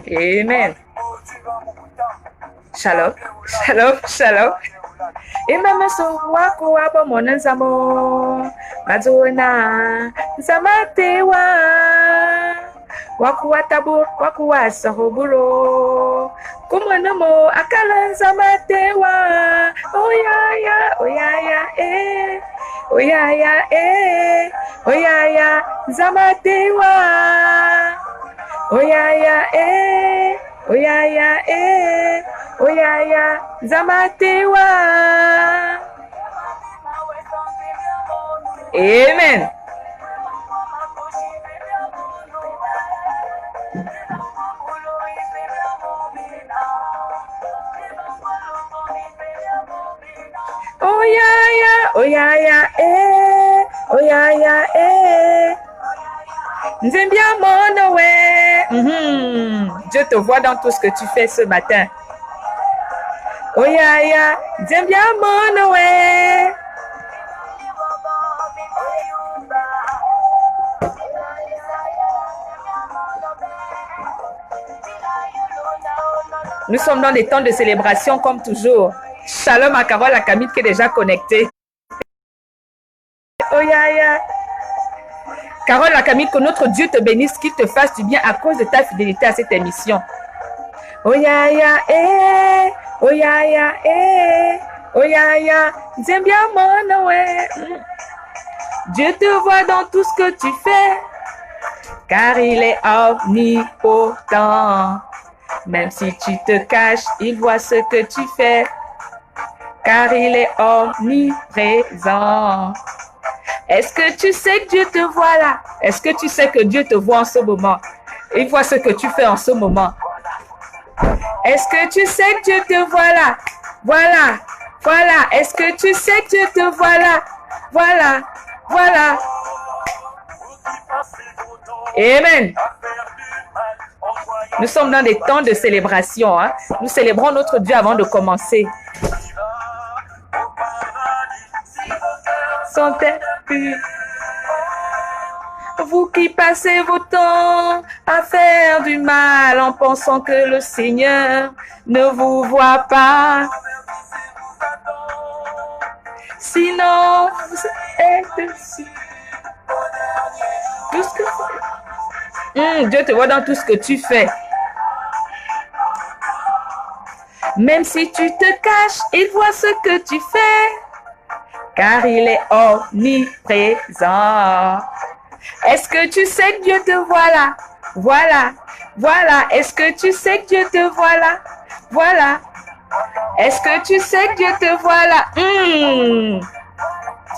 Amen. Shalom, shalom, shalom. Imama so wako abo monanzamo mazona zamatewa waku watabu waku wasahoburo kumanamo akala zamatewa oyaya oyaya oyaya oyaya zamatewa oyaya oyaya oyaya zamatewa. Amen. Oyaya oyaya oyaya Nzembia monowe. Dieu te voit dans tout ce que tu fais ce matin. Oyaya, Nzembia monowe. Nous sommes dans des temps de célébration comme toujours. Shalom à Carole, à Camille qui est déjà connectée. Oyaya. Carole, la Camille, que notre Dieu te bénisse, qu'il te fasse du bien à cause de ta fidélité à cette émission. Oyaya, oyaya, oyaya, Nzembia monowe. Dieu te voit dans tout ce que tu fais, car il est omnipotent. Même si tu te caches, il voit ce que tu fais, car il est omniprésent. Est-ce que tu sais que Dieu te voit là? Est-ce que tu sais que Dieu te voit en ce moment? Il voit ce que tu fais en ce moment. Est-ce que tu sais que Dieu te voit là? Voilà, voilà. Est-ce que tu sais que Dieu te voit là? Voilà, voilà. Amen. Nous sommes dans des temps de célébration. Hein? Nous célébrons notre Dieu avant de commencer. Vous qui passez vos temps à faire du mal en pensant que le Seigneur ne vous voit pas. Sinon, vous êtes dessus. Tout ce que Dieu te voit dans tout ce que tu fais. Même si tu te caches, il voit ce que tu fais, car il est omniprésent. Est-ce que tu sais que Dieu te voit là? Voilà, voilà. Est-ce que tu sais que Dieu te voit là? Voilà. Est-ce que tu sais que Dieu te voit là?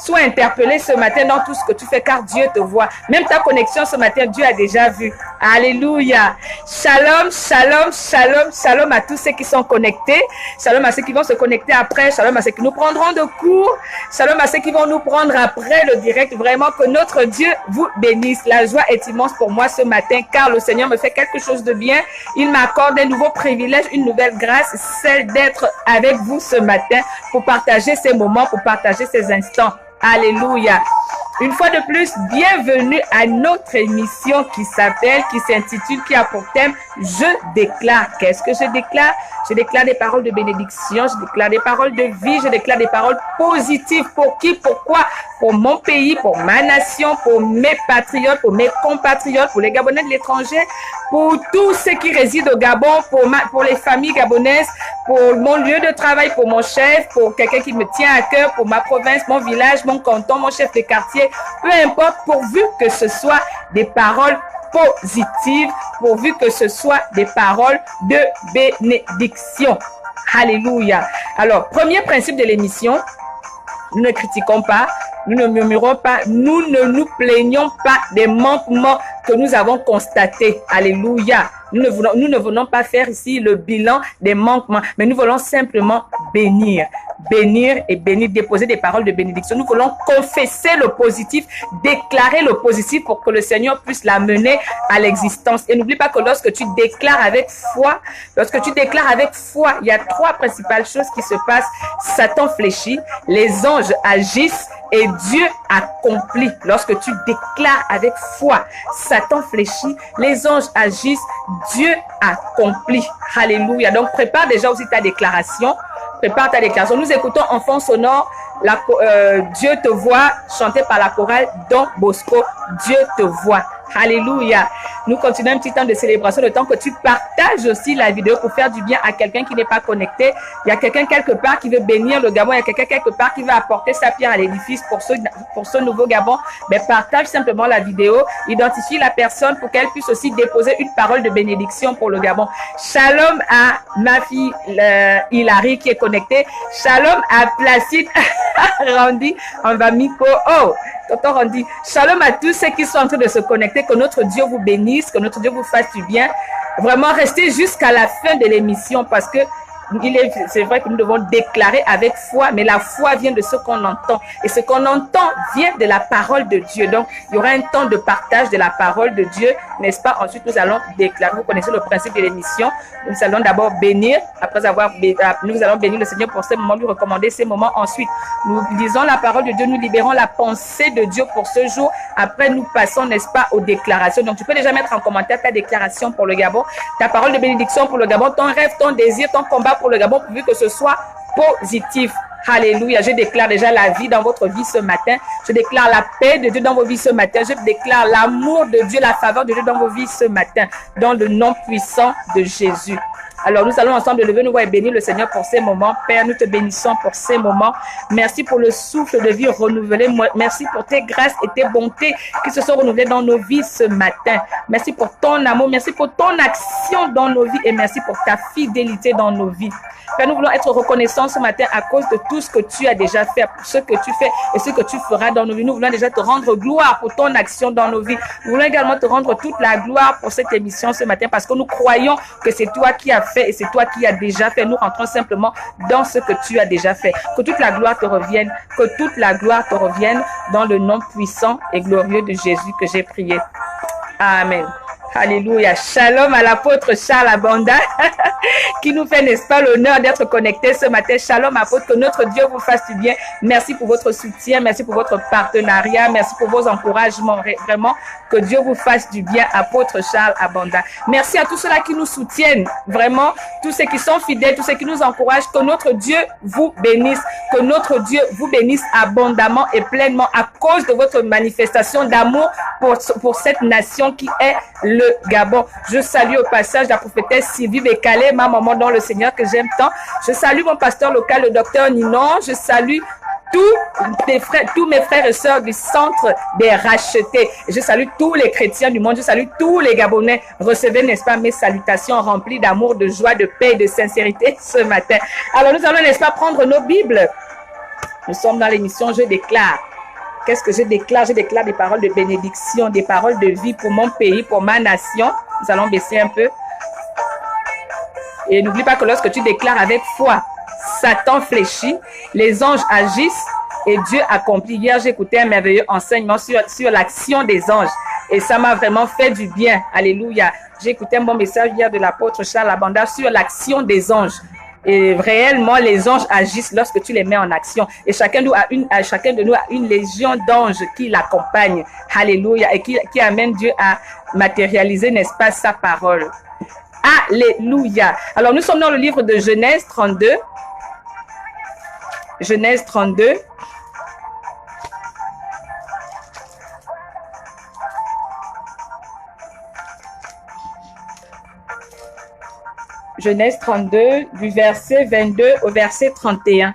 Sois interpellé ce matin dans tout ce que tu fais, car Dieu te voit. Même ta connexion ce matin, Dieu a déjà vu. Alléluia. Shalom, shalom, shalom, shalom à tous ceux qui sont connectés. Shalom à ceux qui vont se connecter après. Shalom à ceux qui nous prendront de court. Shalom à ceux qui vont nous prendre après le direct. Vraiment que notre Dieu vous bénisse. La joie est immense pour moi ce matin, car le Seigneur me fait quelque chose de bien. Il m'accorde un nouveau privilège, une nouvelle grâce, celle d'être avec vous ce matin pour partager ces moments, pour partager ces instants. Alléluia. Une fois de plus, bienvenue à notre émission qui s'intitule, qui a pour thème « Je déclare ». Qu'est-ce que je déclare? Je déclare des paroles de bénédiction, je déclare des paroles de vie, je déclare des paroles positives. Pour qui? Pourquoi? Pour mon pays, pour ma nation, pour mes patriotes, pour mes compatriotes, pour les Gabonais de l'étranger, pour tous ceux qui résident au Gabon, pour les familles gabonaises, pour mon lieu de travail, pour mon chef, pour quelqu'un qui me tient à cœur, pour ma province, mon village, mon canton, mon chef de quartier, peu importe, pourvu que ce soit des paroles positives, pourvu que ce soit des paroles de bénédiction. Alléluia. Alors, premier principe de l'émission, nous ne critiquons pas, nous ne murmurons pas, nous ne nous plaignons pas des manquements que nous avons constatés. Alléluia. Nous ne venons pas faire ici le bilan des manquements, mais nous voulons simplement bénir. Bénir et bénir, déposer des paroles de bénédiction. Nous voulons confesser le positif, déclarer le positif pour que le Seigneur puisse l'amener à l'existence. Et n'oublie pas que lorsque tu déclares avec foi, il y a trois principales choses qui se passent. Satan fléchit, les anges agissent et Dieu accomplit. Lorsque tu déclares avec foi, Satan fléchit, les anges agissent, Dieu accomplit. Alléluia. Donc, prépare déjà aussi ta déclaration. Prépare ta déclaration. Nous écoutons Enfant sonore, Dieu te voit, chanté par la chorale Don Bosco. Dieu te voit. Alléluia. Nous continuons un petit temps de célébration, le temps que tu partages aussi la vidéo pour faire du bien à quelqu'un qui n'est pas connecté. Il y a quelqu'un quelque part qui veut bénir le Gabon. Il y a quelqu'un quelque part qui veut apporter sa pierre à l'édifice pour ce nouveau Gabon. Mais partage simplement la vidéo. Identifie la personne pour qu'elle puisse aussi déposer une parole de bénédiction pour le Gabon. Shalom à ma fille Hilary qui est connectée. Shalom à Placide Randy Anvamiko. Oh, Tonton Randy. Shalom à tous ceux qui sont en train de se connecter. Que notre Dieu vous bénisse, que notre Dieu vous fasse du bien. Vraiment, restez jusqu'à la fin de l'émission parce que c'est vrai que nous devons déclarer avec foi, mais la foi vient de ce qu'on entend. Et ce qu'on entend vient de la parole de Dieu. Donc, il y aura un temps de partage de la parole de Dieu, n'est-ce pas? Ensuite, nous allons déclarer. Vous connaissez le principe de l'émission. Nous allons d'abord bénir. Après avoir nous allons bénir le Seigneur pour ces moments, lui recommander ces moments. Ensuite, nous lisons la parole de Dieu, nous libérons la pensée de Dieu pour ce jour. Après, nous passons, n'est-ce pas, aux déclarations. Donc, tu peux déjà mettre en commentaire ta déclaration pour le Gabon, ta parole de bénédiction pour le Gabon, ton rêve, ton désir, ton combat pour le Gabon, pourvu que ce soit positif. Alléluia. Je déclare déjà la vie dans votre vie ce matin. Je déclare la paix de Dieu dans vos vies ce matin. Je déclare l'amour de Dieu, la faveur de Dieu dans vos vies ce matin, dans le nom puissant de Jésus. Alors, nous allons ensemble lever nos voix et bénir le Seigneur pour ces moments. Père, nous te bénissons pour ces moments. Merci pour le souffle de vie renouvelé. Merci pour tes grâces et tes bontés qui se sont renouvelées dans nos vies ce matin. Merci pour ton amour. Merci pour ton action dans nos vies et merci pour ta fidélité dans nos vies. Père, nous voulons être reconnaissants ce matin à cause de tout ce que tu as déjà fait, pour ce que tu fais et ce que tu feras dans nos vies. Nous voulons déjà te rendre gloire pour ton action dans nos vies. Nous voulons également te rendre toute la gloire pour cette émission ce matin parce que nous croyons que c'est toi qui as fait et c'est toi qui as déjà fait. Nous rentrons simplement dans ce que tu as déjà fait. Que toute la gloire te revienne, que toute la gloire te revienne dans le nom puissant et glorieux de Jésus que j'ai prié. Amen. Alléluia. Shalom à l'apôtre Charles Abanda qui nous fait, n'est-ce pas, l'honneur d'être connecté ce matin. Shalom apôtre, que notre Dieu vous fasse du bien. Merci pour votre soutien, merci pour votre partenariat, merci pour vos encouragements. Vraiment, que Dieu vous fasse du bien, apôtre Charles Abanda. Merci à tous ceux-là qui nous soutiennent, vraiment, tous ceux qui sont fidèles, tous ceux qui nous encouragent. Que notre Dieu vous bénisse, que notre Dieu vous bénisse abondamment et pleinement à cause de votre manifestation d'amour pour cette nation qui est le Gabon. Je salue au passage la prophétesse Sylvie Bécalé, ma maman dans le Seigneur que j'aime tant. Je salue mon pasteur local, le docteur Ninon. Je salue tous mes frères et sœurs du centre des rachetés. Je salue tous les chrétiens du monde. Je salue tous les Gabonais. Recevez, n'est-ce pas, mes salutations remplies d'amour, de joie, de paix et de sincérité ce matin. Alors, nous allons, n'est-ce pas, prendre nos Bibles. Nous sommes dans l'émission Je déclare. Qu'est-ce que je déclare? Je déclare des paroles de bénédiction, des paroles de vie pour mon pays, pour ma nation. Nous allons baisser un peu. Et n'oublie pas que lorsque tu déclares avec foi, Satan fléchit, les anges agissent et Dieu accomplit. Hier, j'ai écouté un merveilleux enseignement sur l'action des anges. Et ça m'a vraiment fait du bien. Alléluia. J'ai écouté un bon message hier de l'apôtre Charles Abanda sur l'action des anges. Et réellement, les anges agissent lorsque tu les mets en action. Et chacun de nous a une légion d'anges qui l'accompagnent. Alléluia. Et qui amène Dieu à matérialiser, n'est-ce pas, sa parole. Alléluia. Alors, nous sommes dans le livre de Genèse 32. Genèse 32. Genèse 32, du verset 22 au verset 31.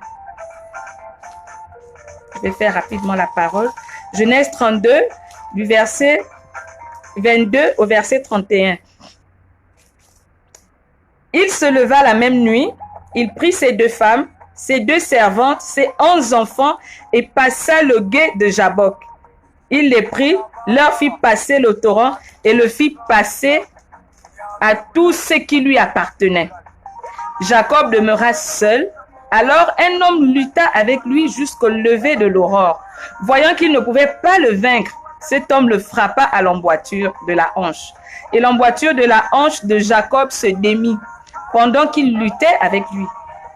Je vais faire rapidement la parole. Genèse 32, du verset 22 au verset 31. Il se leva la même nuit, il prit ses 2 femmes, ses 2 servantes, ses 11 enfants et passa le gué de Jabbok. Il les prit, leur fit passer le torrent et le fit passer à tout ce qui lui appartenait. Jacob demeura seul. Alors un homme lutta avec lui jusqu'au lever de l'aurore. Voyant qu'il ne pouvait pas le vaincre, cet homme le frappa à l'emboîture de la hanche. Et l'emboîture de la hanche de Jacob se démit pendant qu'il luttait avec lui.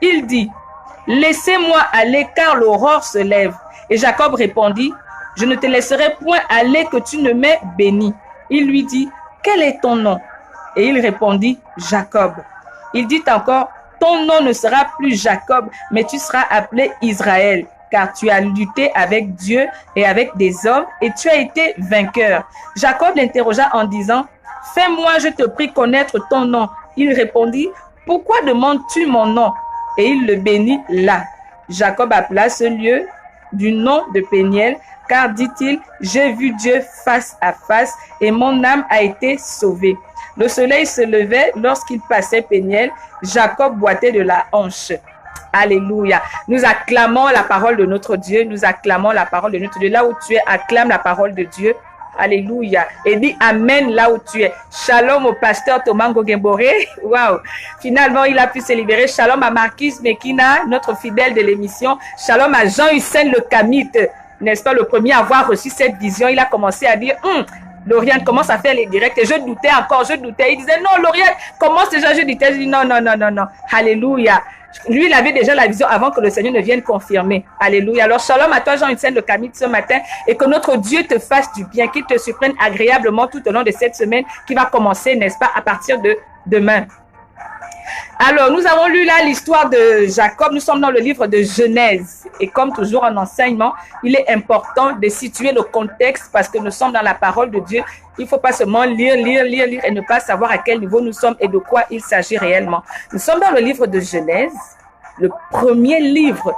Il dit, « Laissez-moi aller car l'aurore se lève. » Et Jacob répondit, « Je ne te laisserai point aller que tu ne m'aies béni. » Il lui dit, « Quel est ton nom ?» Et il répondit, Jacob. Il dit encore, ton nom ne sera plus Jacob, mais tu seras appelé Israël, car tu as lutté avec Dieu et avec des hommes, et tu as été vainqueur. Jacob l'interrogea en disant, fais-moi, je te prie, connaître ton nom. Il répondit, pourquoi demandes-tu mon nom? Et il le bénit là. Jacob appela ce lieu du nom de Péniel, car dit-il, j'ai vu Dieu face à face et mon âme a été sauvée. Le soleil se levait lorsqu'il passait Péniel. Jacob boitait de la hanche. Alléluia. Nous acclamons la parole de notre Dieu. Nous acclamons la parole de notre Dieu. Là où tu es, acclame la parole de Dieu. Alléluia. Et dis Amen là où tu es. Shalom au pasteur Thomas Ngogemboré. Waouh. Finalement, il a pu se libérer. Shalom à Marquis Mekina, notre fidèle de l'émission. Shalom à Jean-Hussein Le Kamit, n'est-ce pas, le premier à avoir reçu cette vision. Il a commencé à dire, Lauriane commence à faire les directs. Et je doutais encore, je doutais. Il disait, non, Lauriane, commence déjà, je doutais. Je dis, non. Alléluia. Lui, il avait déjà la vision avant que le Seigneur ne vienne confirmer. Alléluia. Alors, shalom à toi, Jean-Hussein Le Kamit, ce matin. Et que notre Dieu te fasse du bien, qu'il te surprenne agréablement tout au long de cette semaine qui va commencer, n'est-ce pas, à partir de demain. Alors, nous avons lu là l'histoire de Jacob. Nous sommes dans le livre de Genèse. Et comme toujours en enseignement, il est important de situer le contexte parce que nous sommes dans la parole de Dieu. Il ne faut pas seulement lire et ne pas savoir à quel niveau nous sommes et de quoi il s'agit réellement. Nous sommes dans le livre de Genèse, le premier livre,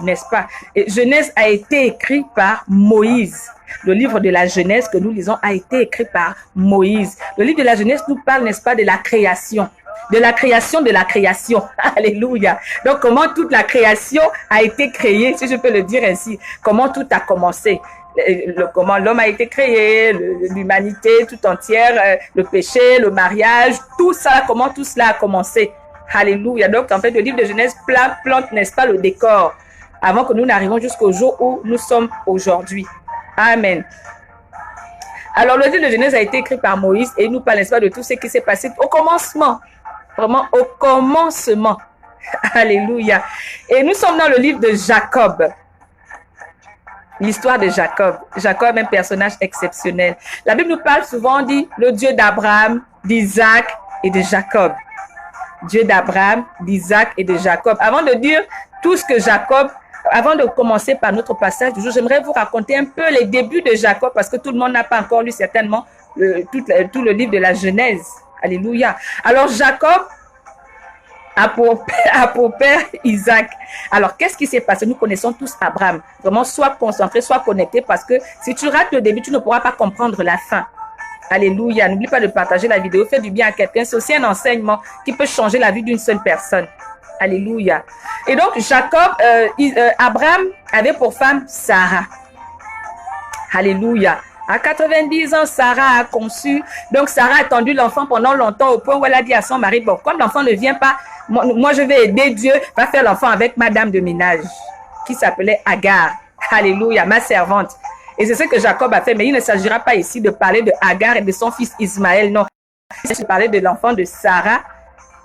n'est-ce pas? Et Genèse a été écrit par Moïse. Le livre de la Genèse que nous lisons a été écrit par Moïse. Le livre de la Genèse nous parle, n'est-ce pas, de la création. De la création de la création. Alléluia. Donc, comment toute la création a été créée, si je peux le dire ainsi. Comment tout a commencé. Comment l'homme a été créé, l'humanité tout entière, le péché, le mariage, tout ça, comment tout cela a commencé. Alléluia. Donc, en fait, le livre de Genèse plante, n'est-ce pas, le décor avant que nous n'arrivions jusqu'au jour où nous sommes aujourd'hui. Amen. Alors, le livre de Genèse a été écrit par Moïse et il nous parle, n'est-ce pas, de tout ce qui s'est passé au commencement. Vraiment au commencement. Alléluia. Et nous sommes dans le livre de Jacob. L'histoire de Jacob. Jacob est un personnage exceptionnel. La Bible nous parle souvent, dit le Dieu d'Abraham, d'Isaac et de Jacob. Dieu d'Abraham, d'Isaac et de Jacob. Avant de dire tout ce que Jacob, avant de commencer par notre passage du jour, j'aimerais vous raconter un peu les débuts de Jacob parce que tout le monde n'a pas encore lu certainement tout le livre de la Genèse. Alléluia. Alors, Jacob a pour père Isaac. Alors, qu'est-ce qui s'est passé? Nous connaissons tous Abraham. Vraiment, sois concentré, sois connecté parce que si tu rates le début, tu ne pourras pas comprendre la fin. Alléluia. N'oublie pas de partager la vidéo. Fais du bien à quelqu'un. C'est aussi un enseignement qui peut changer la vie d'une seule personne. Alléluia. Et donc, Abraham avait pour femme Sarah. Alléluia. À 90 ans, Sarah a conçu. Donc, Sarah a attendu l'enfant pendant longtemps au point où elle a dit à son mari, bon, comme l'enfant ne vient pas, moi, je vais aider Dieu, va faire l'enfant avec madame de ménage qui s'appelait Agar. Alléluia, ma servante. Et c'est ce que Jacob a fait. Mais il ne s'agira pas ici de parler de Agar et de son fils Ismaël. Non, il s'agit de parler de l'enfant de Sarah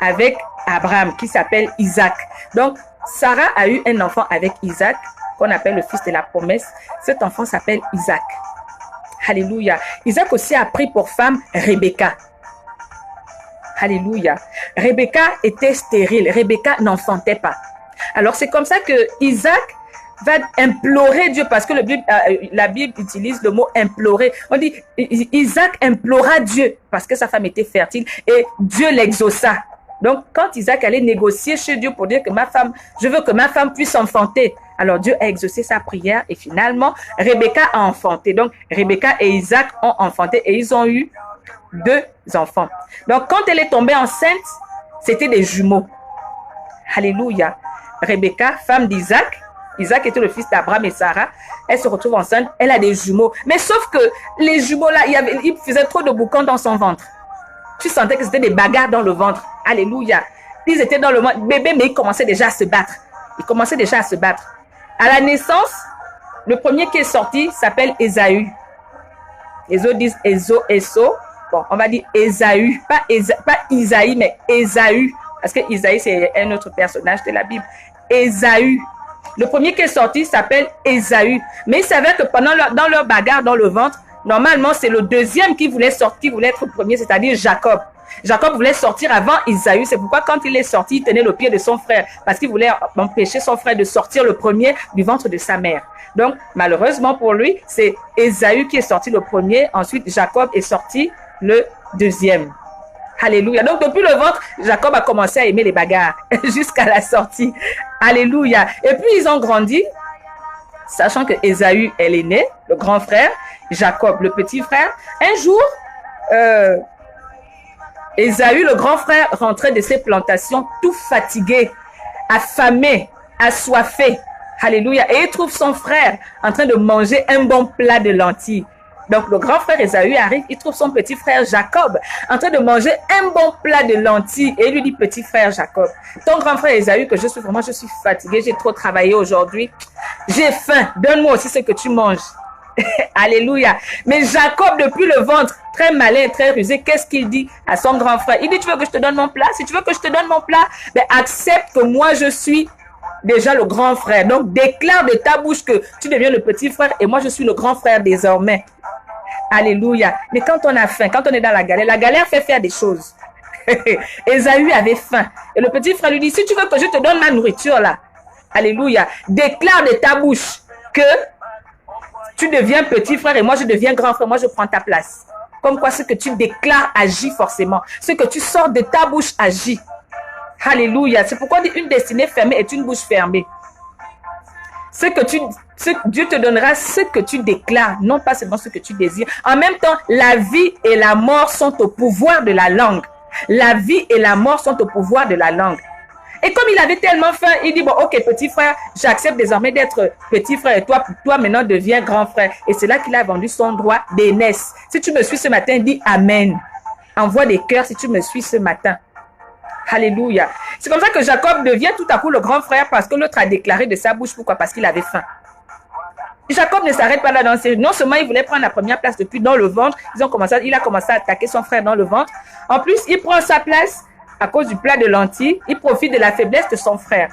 avec Abraham qui s'appelle Isaac. Donc, Sarah a eu un enfant avec Isaac qu'on appelle le fils de la promesse. Cet enfant s'appelle Isaac. Alléluia. Isaac aussi a pris pour femme Rebecca. Alléluia. Rebecca était stérile. Rebecca n'enfantait pas. Alors, c'est comme ça que Isaac va implorer Dieu parce que la Bible utilise le mot implorer. On dit Isaac implora Dieu parce que sa femme était fertile et Dieu l'exauça. Donc, quand Isaac allait négocier chez Dieu pour dire que je veux que ma femme puisse enfanter. Alors, Dieu a exaucé sa prière et finalement, Rebecca a enfanté. Donc, Rebecca et Isaac ont enfanté et ils ont eu 2 enfants. Donc, quand elle est tombée enceinte, c'était des jumeaux. Alléluia. Rebecca, femme d'Isaac. Isaac était le fils d'Abraham et Sarah. Elle se retrouve enceinte. Elle a des jumeaux. Mais sauf que les jumeaux là, ils faisaient trop de boucans dans son ventre. Tu sentais que c'était des bagarres dans le ventre. Alléluia. Ils étaient dans le ventre bébé, mais ils commençaient déjà à se battre. À la naissance, le premier qui est sorti s'appelle Ésaü. Les autres disent Éso. Bon, on va dire Ésaü. Pas Isaïe, mais Ésaü. Parce que Isaïe, c'est un autre personnage de la Bible. Ésaü. Le premier qui est sorti s'appelle Ésaü. Mais il s'avère que dans leur bagarre dans le ventre, normalement, c'est le deuxième qui voulait sortir, qui voulait être premier, c'est-à-dire Jacob. Jacob voulait sortir avant Ésaü. C'est pourquoi quand il est sorti, il tenait le pied de son frère parce qu'il voulait empêcher son frère de sortir le premier du ventre de sa mère. Donc, malheureusement pour lui, c'est Ésaü qui est sorti le premier. Ensuite, Jacob est sorti le deuxième. Alléluia. Donc, depuis le ventre, Jacob a commencé à aimer les bagarres jusqu'à la sortie. Alléluia. Et puis, ils ont grandi, sachant que Ésaü est l'aîné, le grand frère, Jacob, le petit frère. Un jour, Ésaü, le grand frère, rentrait de ses plantations tout fatigué, affamé, assoiffé. Alléluia. Et il trouve son frère en train de manger un bon plat de lentilles. Donc, le grand frère Ésaü arrive, il trouve son petit frère Jacob en train de manger un bon plat de lentilles. Et il lui dit, petit frère Jacob, ton grand frère Ésaü, que je suis fatigué, j'ai trop travaillé aujourd'hui. J'ai faim, donne-moi aussi ce que tu manges. Alléluia. Mais Jacob, depuis le ventre, très malin, très rusé, qu'est-ce qu'il dit à son grand frère? Il dit, tu veux que je te donne mon plat? Si tu veux que je te donne mon plat, ben, accepte que moi, je suis déjà le grand frère. Donc, déclare de ta bouche que tu deviens le petit frère et moi, je suis le grand frère désormais. Alléluia. Mais quand on a faim, quand on est dans la galère fait faire des choses. Ésaü avait faim. Et le petit frère lui dit, si tu veux que je te donne ma nourriture là, alléluia, déclare de ta bouche que tu deviens petit frère et moi je deviens grand frère, moi je prends ta place. Comme quoi ce que tu déclares agit forcément. Ce que tu sors de ta bouche agit. Alléluia. C'est pourquoi on dit une destinée fermée est une bouche fermée. Dieu te donnera ce que tu déclares, non pas seulement ce que tu désires. En même temps, la vie et la mort sont au pouvoir de la langue. La vie et la mort sont au pouvoir de la langue. Et comme il avait tellement faim, il dit, bon, ok, petit frère, j'accepte désormais d'être petit frère et toi maintenant deviens grand frère. Et c'est là qu'il a vendu son droit d'aînesse. Si tu me suis ce matin, dis Amen. Envoie des cœurs si tu me suis ce matin. Alléluia. C'est comme ça que Jacob devient tout à coup le grand frère parce que l'autre a déclaré de sa bouche. Pourquoi? Parce qu'il avait faim. Jacob ne s'arrête pas là dans ses... Non seulement il voulait prendre la première place depuis dans le ventre, il a commencé à attaquer son frère dans le ventre. En plus, il prend sa place à cause du plat de lentilles. Il profite de la faiblesse de son frère.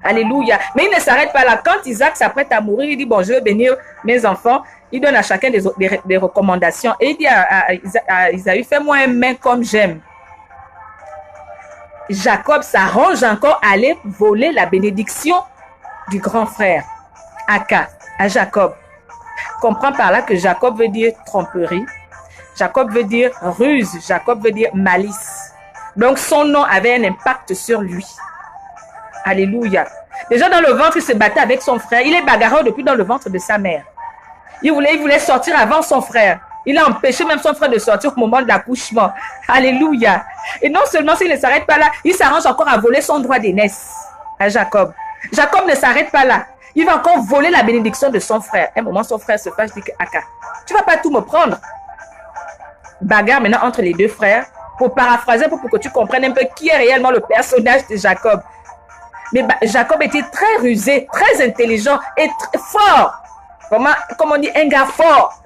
Alléluia. Mais il ne s'arrête pas là. Quand Isaac s'apprête à mourir, il dit, bon, je vais bénir mes enfants. Il donne à chacun des recommandations. Et il dit à Isaïe, fais-moi un main comme j'aime. Jacob s'arrange encore à aller voler la bénédiction du grand frère, à Jacob. Comprends par là que Jacob veut dire tromperie. Jacob veut dire ruse. Jacob veut dire malice. Donc son nom avait un impact sur lui. Alléluia. Déjà dans le ventre, il se battait avec son frère. Il est bagarreur depuis dans le ventre de sa mère. Il voulait sortir avant son frère. Il a empêché même son frère de sortir au moment de l'accouchement. Alléluia. Et non seulement s'il ne s'arrête pas là, il s'arrange encore à voler son droit d'aînesse à Jacob. Jacob ne s'arrête pas là. Il va encore voler la bénédiction de son frère. À un moment, son frère se fâche, dit que Aka, tu ne vas pas tout me prendre. Bagarre maintenant entre les deux frères. Pour paraphraser, pour que tu comprennes un peu qui est réellement le personnage de Jacob. Mais Jacob était très rusé, très intelligent et très fort. Comme on dit, un gars fort.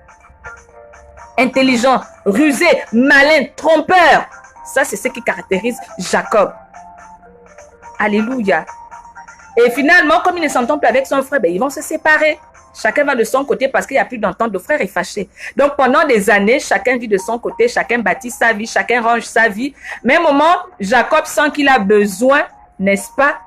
Intelligent, rusé, malin, trompeur. Ça, c'est ce qui caractérise Jacob. Alléluia. Et finalement, comme il ne s'entend plus avec son frère, ils vont se séparer. Chacun va de son côté parce qu'il n'y a plus d'entente. Le frère est fâché. Donc, pendant des années, chacun vit de son côté, chacun bâtit sa vie, chacun range sa vie. Mais à un moment, Jacob sent qu'il a besoin, n'est-ce pas,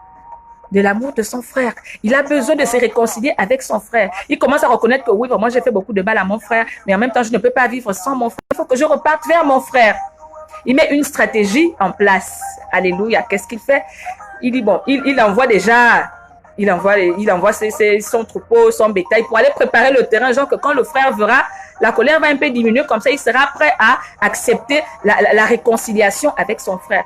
de l'amour de son frère. Il a besoin de se réconcilier avec son frère. Il commence à reconnaître que oui, vraiment, j'ai fait beaucoup de mal à mon frère, mais en même temps, je ne peux pas vivre sans mon frère. Il faut que je reparte vers mon frère. Il met une stratégie en place. Alléluia. Qu'est-ce qu'il fait? Il dit, bon, il envoie déjà... Il envoie son troupeau, son bétail pour aller préparer le terrain. Genre que quand le frère verra, la colère va un peu diminuer. Comme ça, il sera prêt à accepter la réconciliation avec son frère.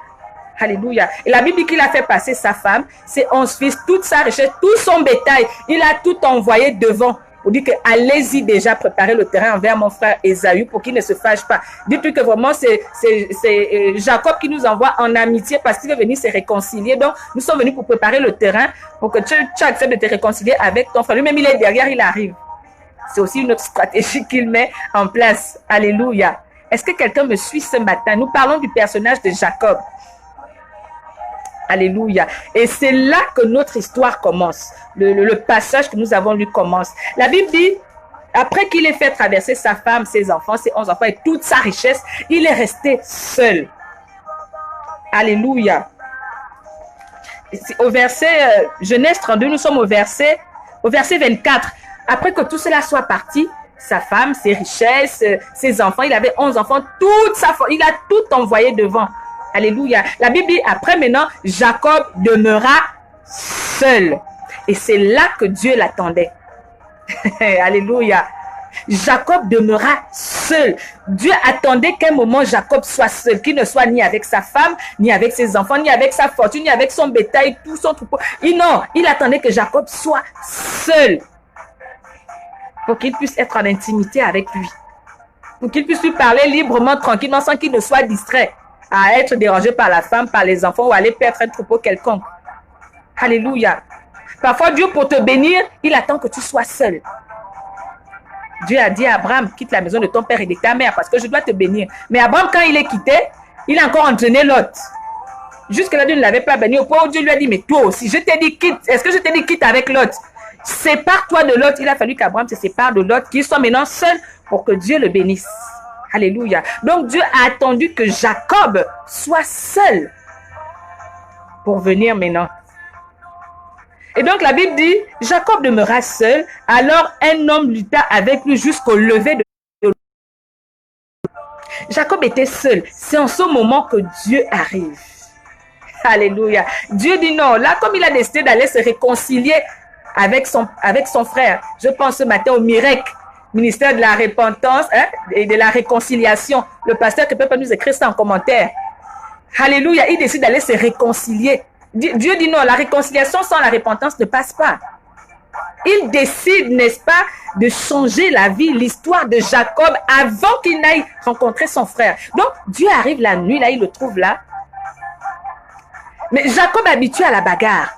Alléluia. Et la Bible dit qu'il a fait passer sa femme, ses 11 fils, toute sa richesse, tout son bétail. Il a tout envoyé devant. Pour dire que allez-y déjà préparer le terrain envers mon frère Ésaü pour qu'il ne se fâche pas. Dites-lui que vraiment c'est Jacob qui nous envoie en amitié parce qu'il veut venir se réconcilier. Donc nous sommes venus pour préparer le terrain pour que tu acceptes de te réconcilier avec ton frère. Lui-même il est derrière, il arrive. C'est aussi une autre stratégie qu'il met en place. Alléluia. Est-ce que quelqu'un me suit ce matin? Nous parlons du personnage de Jacob. Alléluia. Et c'est là que notre histoire commence. Le passage que nous avons lu commence. La Bible dit, Après qu'il ait fait traverser sa femme, ses enfants, ses 11 enfants et toute sa richesse, il est resté seul. Alléluia. Au verset Genèse 32, nous sommes au verset 24. Après que tout cela soit parti, sa femme, ses richesses, ses enfants, il avait 11 enfants, il a tout envoyé devant. Alléluia. La Bible dit, après maintenant, Jacob demeura seul. Et c'est là que Dieu l'attendait. Alléluia. Jacob demeura seul. Dieu attendait qu'un moment Jacob soit seul, qu'il ne soit ni avec sa femme, ni avec ses enfants, ni avec sa fortune, ni avec son bétail, tout son troupeau. Non, il attendait que Jacob soit seul pour qu'il puisse être en intimité avec lui, pour qu'il puisse lui parler librement, tranquillement, sans qu'il ne soit distrait à être dérangé par la femme, par les enfants ou aller perdre un troupeau quelconque. Alléluia. Parfois, Dieu, pour te bénir, il attend que tu sois seul. Dieu a dit à Abraham, quitte la maison de ton père et de ta mère parce que je dois te bénir. Mais Abraham, quand il est quitté, il a encore entraîné Lot. Jusque-là, Dieu ne l'avait pas béni. Au point où Dieu lui a dit, mais toi aussi, je t'ai dit quitte. Est-ce que je t'ai dit quitte avec Lot? Sépare-toi de Lot. Il a fallu qu'Abraham se sépare de Lot, qu'il soit maintenant seul pour que Dieu le bénisse. Alléluia. Donc Dieu a attendu que Jacob soit seul pour venir maintenant. Et donc la Bible dit, Jacob demeura seul, alors un homme lutta avec lui jusqu'au lever de l'eau. Jacob était seul. C'est en ce moment que Dieu arrive. Alléluia. Dieu dit non. Là, comme il a décidé d'aller se réconcilier avec son frère, je pense ce matin au miracle, ministère de la repentance et de la réconciliation. Le pasteur qui peut pas nous écrire ça en commentaire. Alléluia. Il décide d'aller se réconcilier. Dieu dit non, la réconciliation sans la repentance ne passe pas. Il décide, n'est-ce pas, de changer la vie, l'histoire de Jacob avant qu'il n'aille rencontrer son frère. Donc, Dieu arrive la nuit, là, il le trouve là. Mais Jacob est habitué à la bagarre.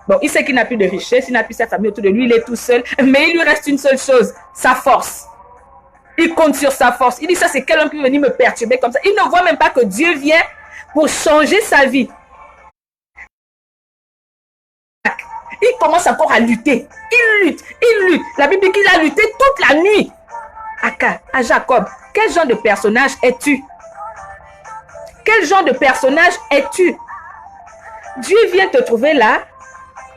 Bon, il sait qu'il n'a plus de richesse, il n'a plus sa famille autour de lui, il est tout seul. Mais il lui reste une seule chose, sa force. Il compte sur sa force. Il dit, ça, c'est quel homme qui veut venir me perturber comme ça. Il ne voit même pas que Dieu vient pour changer sa vie. Il commence encore à lutter. Il lutte. La Bible dit qu'il a lutté toute la nuit. À Jacob, quel genre de personnage es-tu? Quel genre de personnage es-tu? Dieu vient te trouver là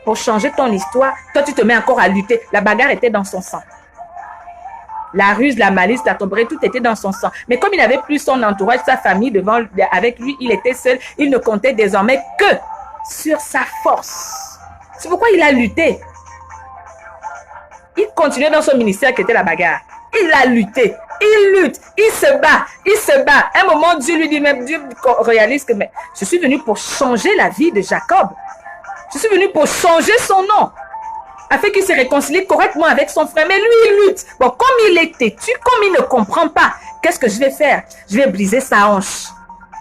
pour changer ton histoire. Toi, tu te mets encore à lutter. La bagarre était dans son sang. La ruse, la malice, la tromperie, tout était dans son sang. Mais comme il n'avait plus son entourage, sa famille avec lui, il était seul. Il ne comptait désormais que sur sa force. C'est pourquoi il a lutté. Il continuait dans son ministère qui était la bagarre. Il a lutté. Il lutte. Il se bat. Un moment, Dieu lui dit, même Dieu réalise que mais, je suis venu pour changer la vie de Jacob. Je suis venu pour changer son nom. Afin qu'il se réconcilie correctement avec son frère. Mais lui, il lutte. Bon, comme il est têtu, comme il ne comprend pas, qu'est-ce que je vais faire? Je vais briser sa hanche.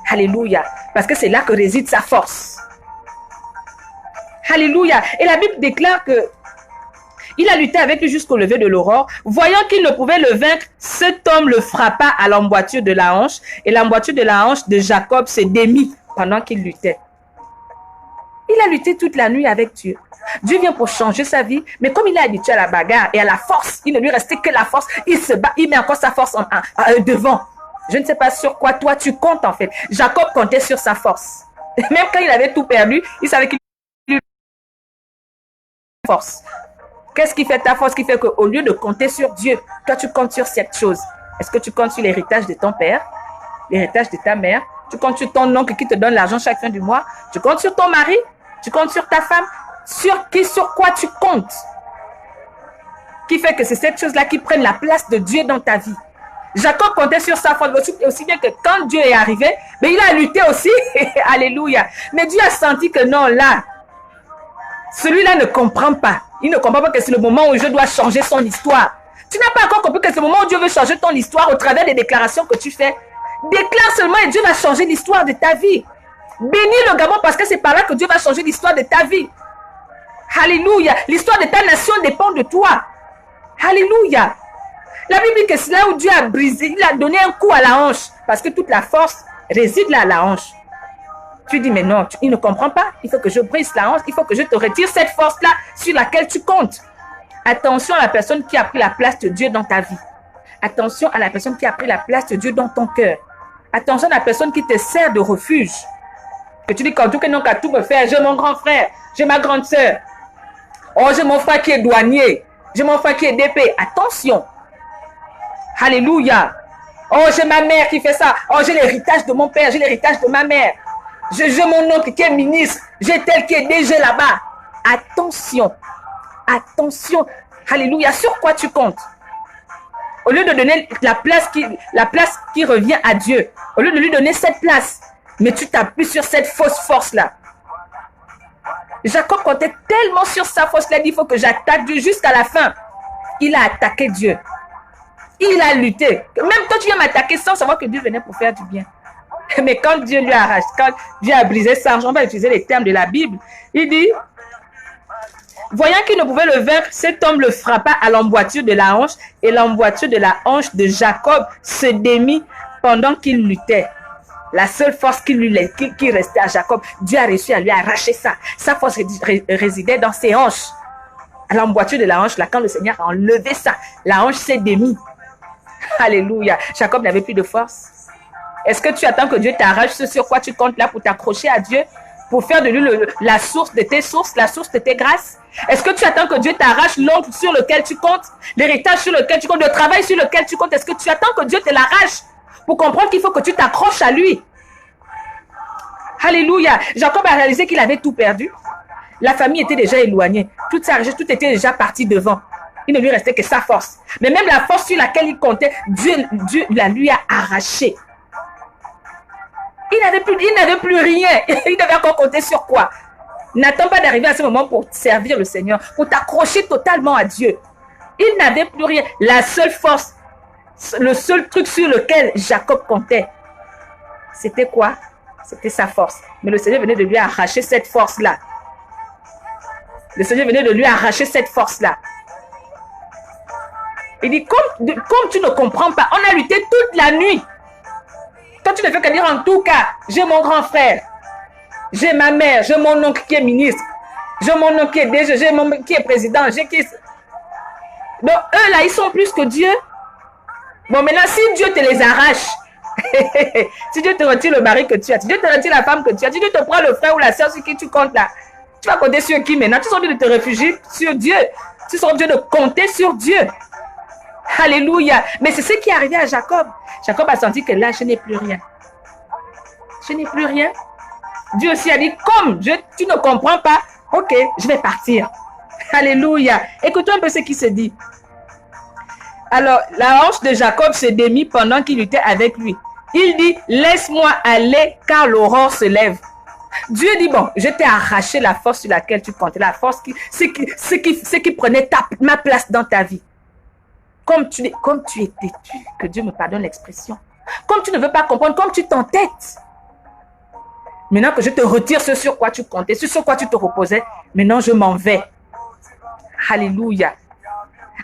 Alléluia. Parce que c'est là que réside sa force. Alléluia. Et la Bible déclare que il a lutté avec lui jusqu'au lever de l'aurore. Voyant qu'il ne pouvait le vaincre, cet homme le frappa à l'emboîture de la hanche. Et l'emboîture de la hanche de Jacob se démit pendant qu'il luttait. Il a lutté toute la nuit avec Dieu. Dieu vient pour changer sa vie. Mais comme il est habitué à la bagarre et à la force, il ne lui restait que la force. Il se bat, il met encore sa force devant. Je ne sais pas sur quoi toi tu comptes en fait. Jacob comptait sur sa force. Même quand il avait tout perdu, il savait qu'il force. Qu'est-ce qui fait ta force? Qui fait qu'au lieu de compter sur Dieu, toi tu comptes sur cette chose. Est-ce que tu comptes sur l'héritage de ton père, l'héritage de ta mère? Tu comptes sur ton oncle qui te donne l'argent chaque fin du mois? Tu comptes sur ton mari? Tu comptes sur ta femme? Sur quoi tu comptes? Qui fait que c'est cette chose-là qui prenne la place de Dieu dans ta vie. Jacob comptait sur sa force aussi bien que quand Dieu est arrivé, mais il a lutté aussi. Alléluia. Mais Dieu a senti que non, là, celui-là ne comprend pas. Il ne comprend pas que c'est le moment où je dois changer son histoire. Tu n'as pas encore compris que c'est le moment où Dieu veut changer ton histoire au travers des déclarations que tu fais. Déclare seulement et Dieu va changer l'histoire de ta vie. Bénis le Gabon parce que c'est par là que Dieu va changer l'histoire de ta vie. Alléluia. L'histoire de ta nation dépend de toi. Alléluia. La Bible dit que c'est là où Dieu a brisé, il a donné un coup à la hanche. Parce que toute la force réside là à la hanche. Tu dis, mais non, il ne comprend pas. Il faut que je brise la hanche. Il faut que je te retire cette force-là sur laquelle tu comptes. Attention à la personne qui a pris la place de Dieu dans ta vie. Attention à la personne qui a pris la place de Dieu dans ton cœur. Attention à la personne qui te sert de refuge. Que tu dis quand tout que non qu'à tout me faire, j'ai mon grand frère, j'ai ma grande sœur. Oh, j'ai mon frère qui est douanier. J'ai mon frère qui est DP. Attention. Alléluia. Oh, j'ai ma mère qui fait ça. Oh, j'ai l'héritage de mon père, j'ai l'héritage de ma mère. J'ai mon oncle qui est ministre. J'ai tel qui est DG là-bas. Attention. Attention. Alléluia. Sur quoi tu comptes? Au lieu de donner la place qui revient à Dieu, au lieu de lui donner cette place, mais tu t'appuies sur cette fausse force-là. Jacob comptait tellement sur sa force-là, il dit, il faut que j'attaque Dieu jusqu'à la fin. Il a attaqué Dieu. Il a lutté. Même toi, tu viens m'attaquer sans savoir que Dieu venait pour faire du bien. Mais quand Dieu lui a arraché, quand Dieu a brisé sa hanche, on va utiliser les termes de la Bible, il dit, voyant qu'il ne pouvait le vaincre, cet homme le frappa à l'emboîture de la hanche, et l'emboîture de la hanche de Jacob se démit pendant qu'il luttait. La seule force qui restait à Jacob, Dieu a réussi à lui arracher ça. Sa force résidait dans ses hanches. À l'emboîture de la hanche, là, quand le Seigneur a enlevé ça, la hanche s'est démie. Alléluia. Jacob n'avait plus de force. Est-ce que tu attends que Dieu t'arrache ce sur quoi tu comptes là pour t'accrocher à Dieu? Pour faire de lui la source de tes sources, la source de tes grâces? Est-ce que tu attends que Dieu t'arrache l'oncle sur lequel tu comptes, l'héritage sur lequel tu comptes, le travail sur lequel tu comptes? Est-ce que tu attends que Dieu te l'arrache pour comprendre qu'il faut que tu t'accroches à lui? Alléluia. Jacob a réalisé qu'il avait tout perdu. La famille était déjà éloignée. Toute sa richesse, tout était déjà parti devant. Il ne lui restait que sa force. Mais même la force sur laquelle il comptait, Dieu la lui a arrachée. Il n'avait plus rien. Il devait encore compter sur quoi? N'attends pas d'arriver à ce moment pour servir le Seigneur, pour t'accrocher totalement à Dieu. Il n'avait plus rien. La seule force, le seul truc sur lequel Jacob comptait, c'était quoi? C'était sa force. Mais le Seigneur venait de lui arracher cette force-là. Le Seigneur venait de lui arracher cette force-là. Il dit, comme tu ne comprends pas, on a lutté toute la nuit. Quand tu ne fais que dire en tout cas, j'ai mon grand frère, j'ai ma mère, j'ai mon oncle qui est ministre, j'ai mon oncle qui est DG, j'ai mon oncle qui est président, j'ai qui... Donc eux là, ils sont plus que Dieu. Bon maintenant, si Dieu te les arrache, si Dieu te retire le mari que tu as, si Dieu te retire la femme que tu as, si Dieu te prend le frère ou la soeur sur qui tu comptes là, tu vas compter sur qui maintenant? Tu seras obligé de te réfugier sur Dieu. Tu seras obligé de compter sur Dieu. Alléluia. Mais c'est ce qui est arrivé à Jacob. Jacob a senti que là, je n'ai plus rien. Je n'ai plus rien. Dieu aussi a dit, comme tu ne comprends pas, ok, je vais partir. Alléluia. Écoutons un peu ce qui se dit. Alors, la hanche de Jacob se démit pendant qu'il était avec lui. Il dit, laisse-moi aller car l'aurore se lève. Dieu dit, bon, je t'ai arraché la force sur laquelle tu comptais, la force qui prenait ma place dans ta vie. Comme tu es têtu, que Dieu me pardonne l'expression. Comme tu ne veux pas comprendre, comme tu t'entêtes. Maintenant que je te retire ce sur quoi tu comptais, ce sur quoi tu te reposais, maintenant je m'en vais. Alléluia.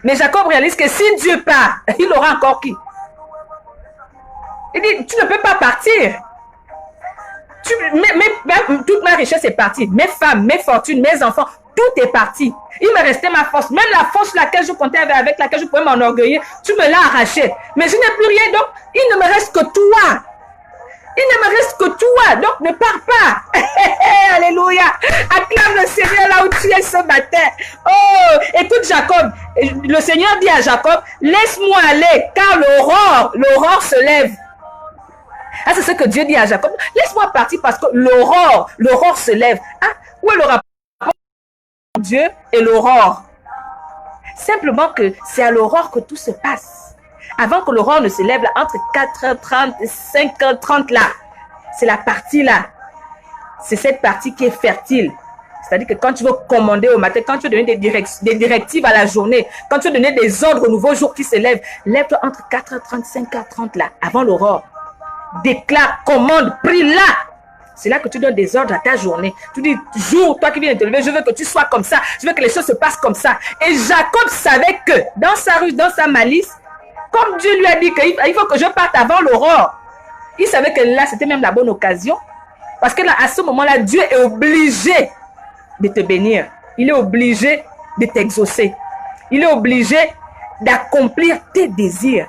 Mais Jacob réalise que si Dieu part, il aura encore qui? Il dit, tu ne peux pas partir. Toute ma richesse est partie. Mes femmes, mes fortunes, mes enfants, tout est parti. Il me restait ma force. Même la force laquelle je comptais, avec laquelle je pouvais m'enorgueillir, tu me l'as arrachée. Mais je n'ai plus rien, donc il ne me reste que toi. Il ne me reste que toi, donc ne pars pas. Alléluia. Acclame le Seigneur là où tu es ce matin. Oh, écoute Jacob. Le Seigneur dit à Jacob, laisse-moi aller, car l'aurore se lève. Ah, c'est ce que Dieu dit à Jacob. Laisse-moi partir parce que l'aurore se lève. Ah, où est le rapport entre Dieu et l'aurore? Simplement que c'est à l'aurore que tout se passe. Avant que l'aurore ne se lève, là, entre 4h30 et 5h30 là, c'est la partie là. C'est cette partie qui est fertile. C'est-à-dire que quand tu veux commander au matin, quand tu veux donner des directives à la journée, quand tu veux donner des ordres au nouveau jour qui se lève, lève-toi entre 4h30 et 5h30 là, avant l'aurore. Déclare, commande, prie là. C'est là que tu donnes des ordres à ta journée. Tu dis, jour, toi qui viens de te lever, je veux que tu sois comme ça. Je veux que les choses se passent comme ça. Et Jacob savait que dans sa ruse, dans sa malice, comme Dieu lui a dit qu'il faut que je parte avant l'aurore, il savait que là, c'était même la bonne occasion. Parce que là, à ce moment-là, Dieu est obligé de te bénir. Il est obligé de t'exaucer. il est obligé d'accomplir tes désirs.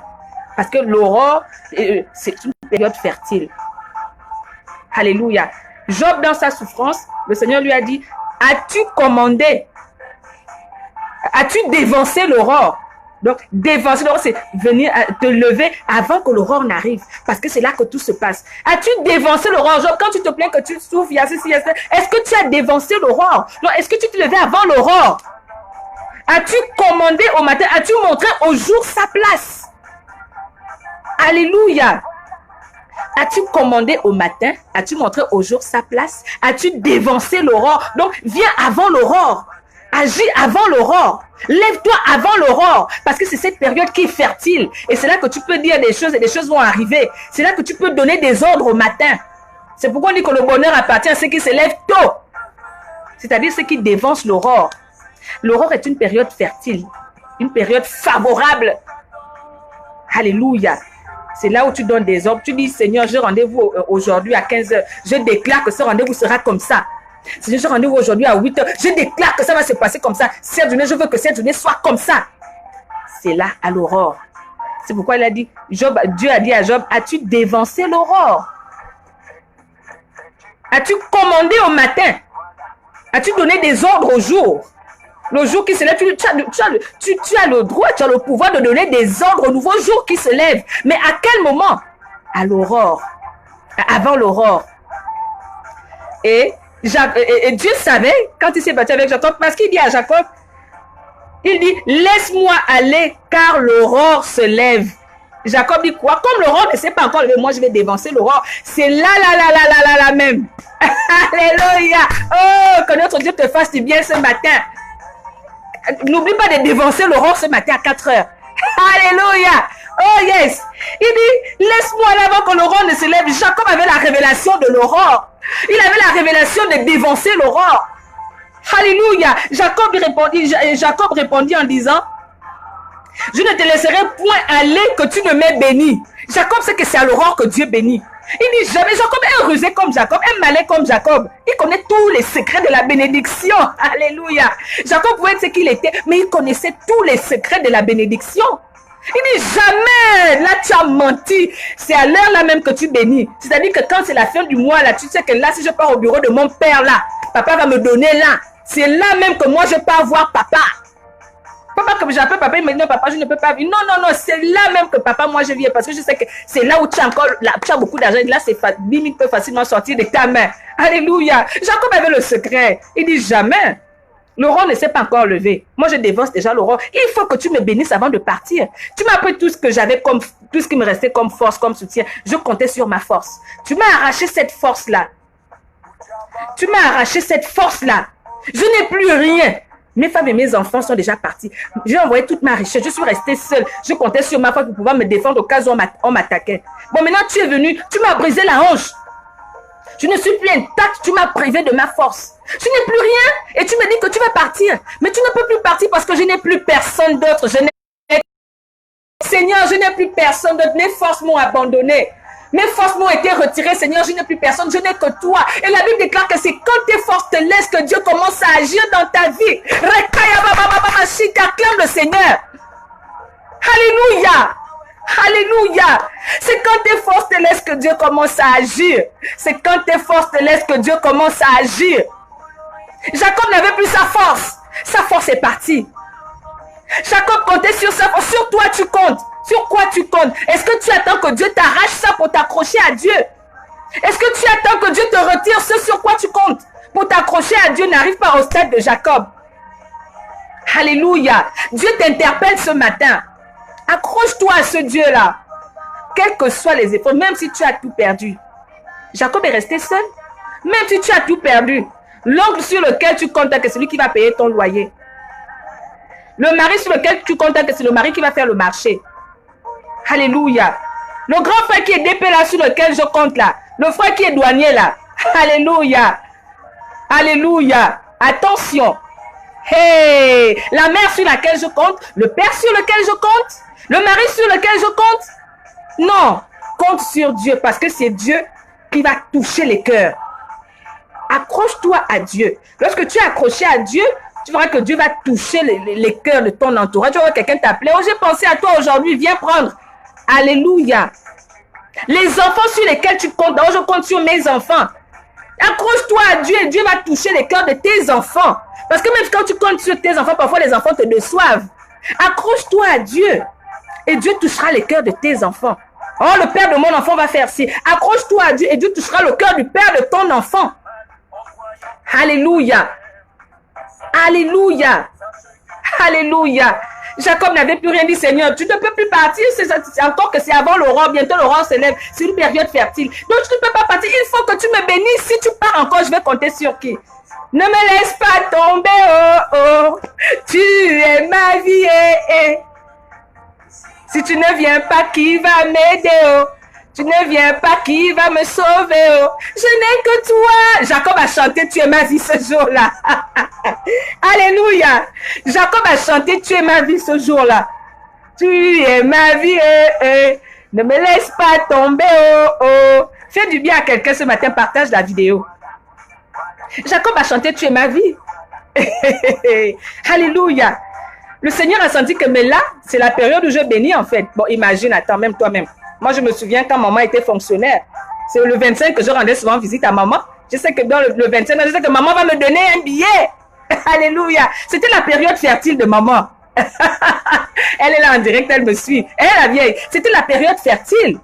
Parce que l'aurore, c'est une période fertile. Alléluia. Job, dans sa souffrance, le Seigneur lui a dit, as-tu commandé? As-tu dévancé l'aurore? Donc, dévancer l'aurore, c'est venir te lever avant que l'aurore n'arrive. Parce que c'est là que tout se passe. As-tu dévancé l'aurore? Genre, quand tu te plains que tu souffres, il y a ceci, est-ce que tu as dévancé l'aurore? Non, est-ce que tu te levais avant l'aurore? As-tu commandé au matin? As-tu montré au jour sa place? Alléluia. As-tu commandé au matin? As-tu montré au jour sa place? As-tu dévancé l'aurore? Donc, viens avant l'aurore. Agis avant l'aurore. Lève-toi avant l'aurore. Parce que c'est cette période qui est fertile. Et c'est là que tu peux dire des choses et des choses vont arriver. C'est là que tu peux donner des ordres au matin. C'est pourquoi on dit que le bonheur appartient à ceux qui se lèvent tôt. C'est-à-dire ceux qui dévancent l'aurore. L'aurore est une période fertile. Une période favorable. Alléluia. C'est là où tu donnes des ordres. Tu dis, Seigneur, j'ai rendez-vous aujourd'hui à 15 h. Je déclare que ce rendez-vous sera comme ça. Seigneur, j'ai rendez-vous aujourd'hui à 8 h. Je déclare que ça va se passer comme ça. Cette journée, je veux que cette journée soit comme ça. C'est là, à l'aurore. C'est pourquoi il a dit, Dieu a dit à Job, as-tu dévancé l'aurore? As-tu commandé au matin? As-tu donné des ordres au jour? Le jour qui se lève, tu as le droit, tu as le pouvoir de donner des ordres au nouveau jour qui se lève. Mais à quel moment? À l'aurore. Avant l'aurore. Et Dieu savait, quand il s'est battu avec Jacob, parce qu'il dit à Jacob, il dit, laisse-moi aller, car l'aurore se lève. Jacob dit quoi? Comme l'aurore ne s'est pas encore levé, moi je vais dévancer l'aurore. C'est là même. Alléluia. Oh, que notre Dieu te fasse du bien ce matin. N'oublie pas de dévancer l'aurore ce matin à 4 h. Alléluia. Oh yes. Il dit, laisse-moi aller avant que l'aurore ne se lève. Jacob avait la révélation de l'aurore. Il avait la révélation de dévancer l'aurore. Alléluia. Jacob répondit en disant, je ne te laisserai point aller que tu ne m'aies béni. Jacob sait que c'est à l'aurore que Dieu bénit. Il dit jamais, Jacob est rusé comme Jacob, est malin comme Jacob. Il connaît tous les secrets de la bénédiction. Alléluia. Jacob pouvait être ce qu'il était, mais il connaissait tous les secrets de la bénédiction. Il dit jamais, là tu as menti. C'est à l'heure là même que tu bénis. C'est-à-dire que quand c'est la fin du mois là, tu sais que là si je pars au bureau de mon père là, papa va me donner là. C'est là même que moi je pars voir papa. Papa, comme j'appelle papa, il me dit non papa je ne peux pas vivre. Non, c'est là même que papa moi je viens parce que je sais que c'est là où tu as encore, là, tu as beaucoup d'argent. Là c'est limite peut facilement sortir de ta main. Alléluia. Jacob avait le secret. Il dit jamais. L'aurore ne s'est pas encore levé. Moi, je dévance déjà l'aurore. Il faut que tu me bénisses avant de partir. Tu m'as pris tout ce que j'avais comme, tout ce qui me restait comme force, comme soutien. Je comptais sur ma force. Tu m'as arraché cette force-là. Tu m'as arraché cette force-là. Je n'ai plus rien. Mes femmes et mes enfants sont déjà partis. J'ai envoyé toute ma richesse. Je suis restée seule. Je comptais sur ma force pour pouvoir me défendre au cas où on m'attaquait. Bon, maintenant, tu es venu. Tu m'as brisé la hanche. Je ne suis plus intacte, tu m'as privé de ma force. Je n'ai plus rien et tu me dis que tu vas partir. Mais tu ne peux plus partir parce que je n'ai plus personne d'autre. Seigneur, je n'ai plus personne d'autre. Mes forces m'ont abandonné. Mes forces m'ont été retirées. Seigneur, je n'ai plus personne. Je n'ai que toi. Et la Bible déclare que c'est quand tes forces te laissent que Dieu commence à agir dans ta vie. Acclame le Seigneur. Alléluia. Alléluia. C'est quand tes forces te laissent que Dieu commence à agir. C'est quand tes forces te laissent que Dieu commence à agir. Jacob n'avait plus sa force. Sa force est partie. Jacob comptait sur sa force. Sur toi tu comptes. Sur quoi tu comptes? Est-ce que tu attends que Dieu t'arrache ça pour t'accrocher à Dieu? Est-ce que tu attends que Dieu te retire ce sur quoi tu comptes pour t'accrocher à Dieu? N'arrive pas au stade de Jacob. Alléluia. Dieu t'interpelle ce matin. Accroche-toi à ce Dieu-là. Quels que soient les efforts, même si tu as tout perdu. Jacob est resté seul. Même si tu as tout perdu. L'oncle sur lequel tu comptes que c'est celui qui va payer ton loyer. Le mari sur lequel tu comptes que c'est le mari qui va faire le marché. Alléluia. Le grand frère qui est DP là sur lequel je compte là. Le frère qui est douanier là. Alléluia. Alléluia. Attention. Hey, la mère sur laquelle je compte, le père sur lequel je compte, le mari sur lequel je compte. Non, compte sur Dieu parce que c'est Dieu qui va toucher les cœurs. Accroche-toi à Dieu. Lorsque tu es accroché à Dieu, Tu verras que Dieu va toucher les cœurs de ton entourage. Tu vas voir quelqu'un t'appeler. Oh, j'ai pensé à toi aujourd'hui, viens prendre. Alléluia. Les enfants sur lesquels tu comptes. Oh, je compte sur mes enfants. Accroche-toi à Dieu et Dieu va toucher les cœurs de tes enfants. Parce que même quand tu comptes sur tes enfants, parfois les enfants te déçoivent. Accroche-toi à Dieu et Dieu touchera les cœurs de tes enfants. Oh, le père de mon enfant va faire ci. Accroche-toi à Dieu et Dieu touchera le cœur du père de ton enfant. Alléluia. Alléluia. Alléluia. Jacob n'avait plus rien dit, Seigneur. Tu ne peux plus partir. C'est encore que c'est avant l'aurore. Bientôt l'aurore se lève. C'est une période fertile. Donc tu ne peux pas partir. Il faut que tu me bénisses. Si tu pars encore, je vais compter sur qui? Ne me laisse pas tomber. Oh, oh. Tu es ma vie. Si tu ne viens pas, qui va m'aider? Oh? Tu ne viens pas, qui va me sauver? Oh? Je n'ai que toi. Jacob a chanté, tu es ma vie ce jour-là. Alléluia. Jacob a chanté, tu es ma vie ce jour-là. Tu es ma vie. Ne me laisse pas tomber. Oh, oh. Fais du bien à quelqu'un ce matin, partage la vidéo. Jacob a chanté, tu es ma vie. Alléluia. Le Seigneur a senti que, mais là, c'est la période où je bénis en fait. Bon, imagine, attends, même toi-même. Moi, je me souviens quand maman était fonctionnaire. C'est le 25 que je rendais souvent visite à maman. Je sais que dans le 25, je sais que maman va me donner un billet. Alléluia. C'était la période fertile de maman. Elle est là en direct, elle me suit. Elle est la vieille. C'était la période fertile.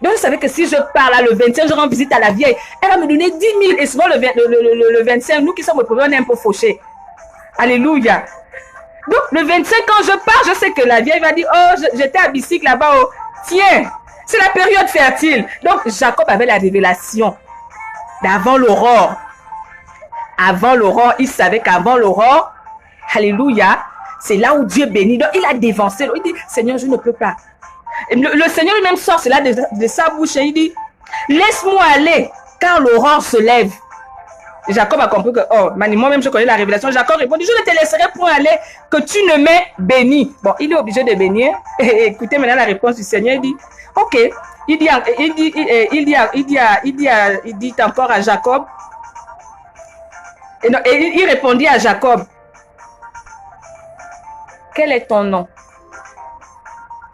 Donc, je savais que si je pars là le 25, je rends visite à la vieille. Elle va me donner 10 000. Et souvent, le 25, nous qui sommes au pauvres, on est un peu fauchés. Alléluia. Donc, le 25, quand je pars, je sais que la vieille va dire, oh, j'étais à bicycle là-bas, oh, tiens, c'est la période fertile. Donc, Jacob avait la révélation d'avant l'aurore. Avant l'aurore, il savait qu'avant l'aurore, alléluia, c'est là où Dieu bénit. Donc, il a dévancé. Il dit, Seigneur, je ne peux pas. Et le Seigneur lui-même sort cela de sa bouche et il dit, laisse-moi aller, car l'aurore se lève. Et Jacob a compris que, oh, moi-même je connais la révélation. Jacob répondit, je ne te laisserai point aller que tu ne m'aies béni. Bon, il est obligé de bénir. Et écoutez maintenant la réponse du Seigneur. Il dit, ok. Il dit encore à Jacob. Et il répondit à Jacob, quel est ton nom?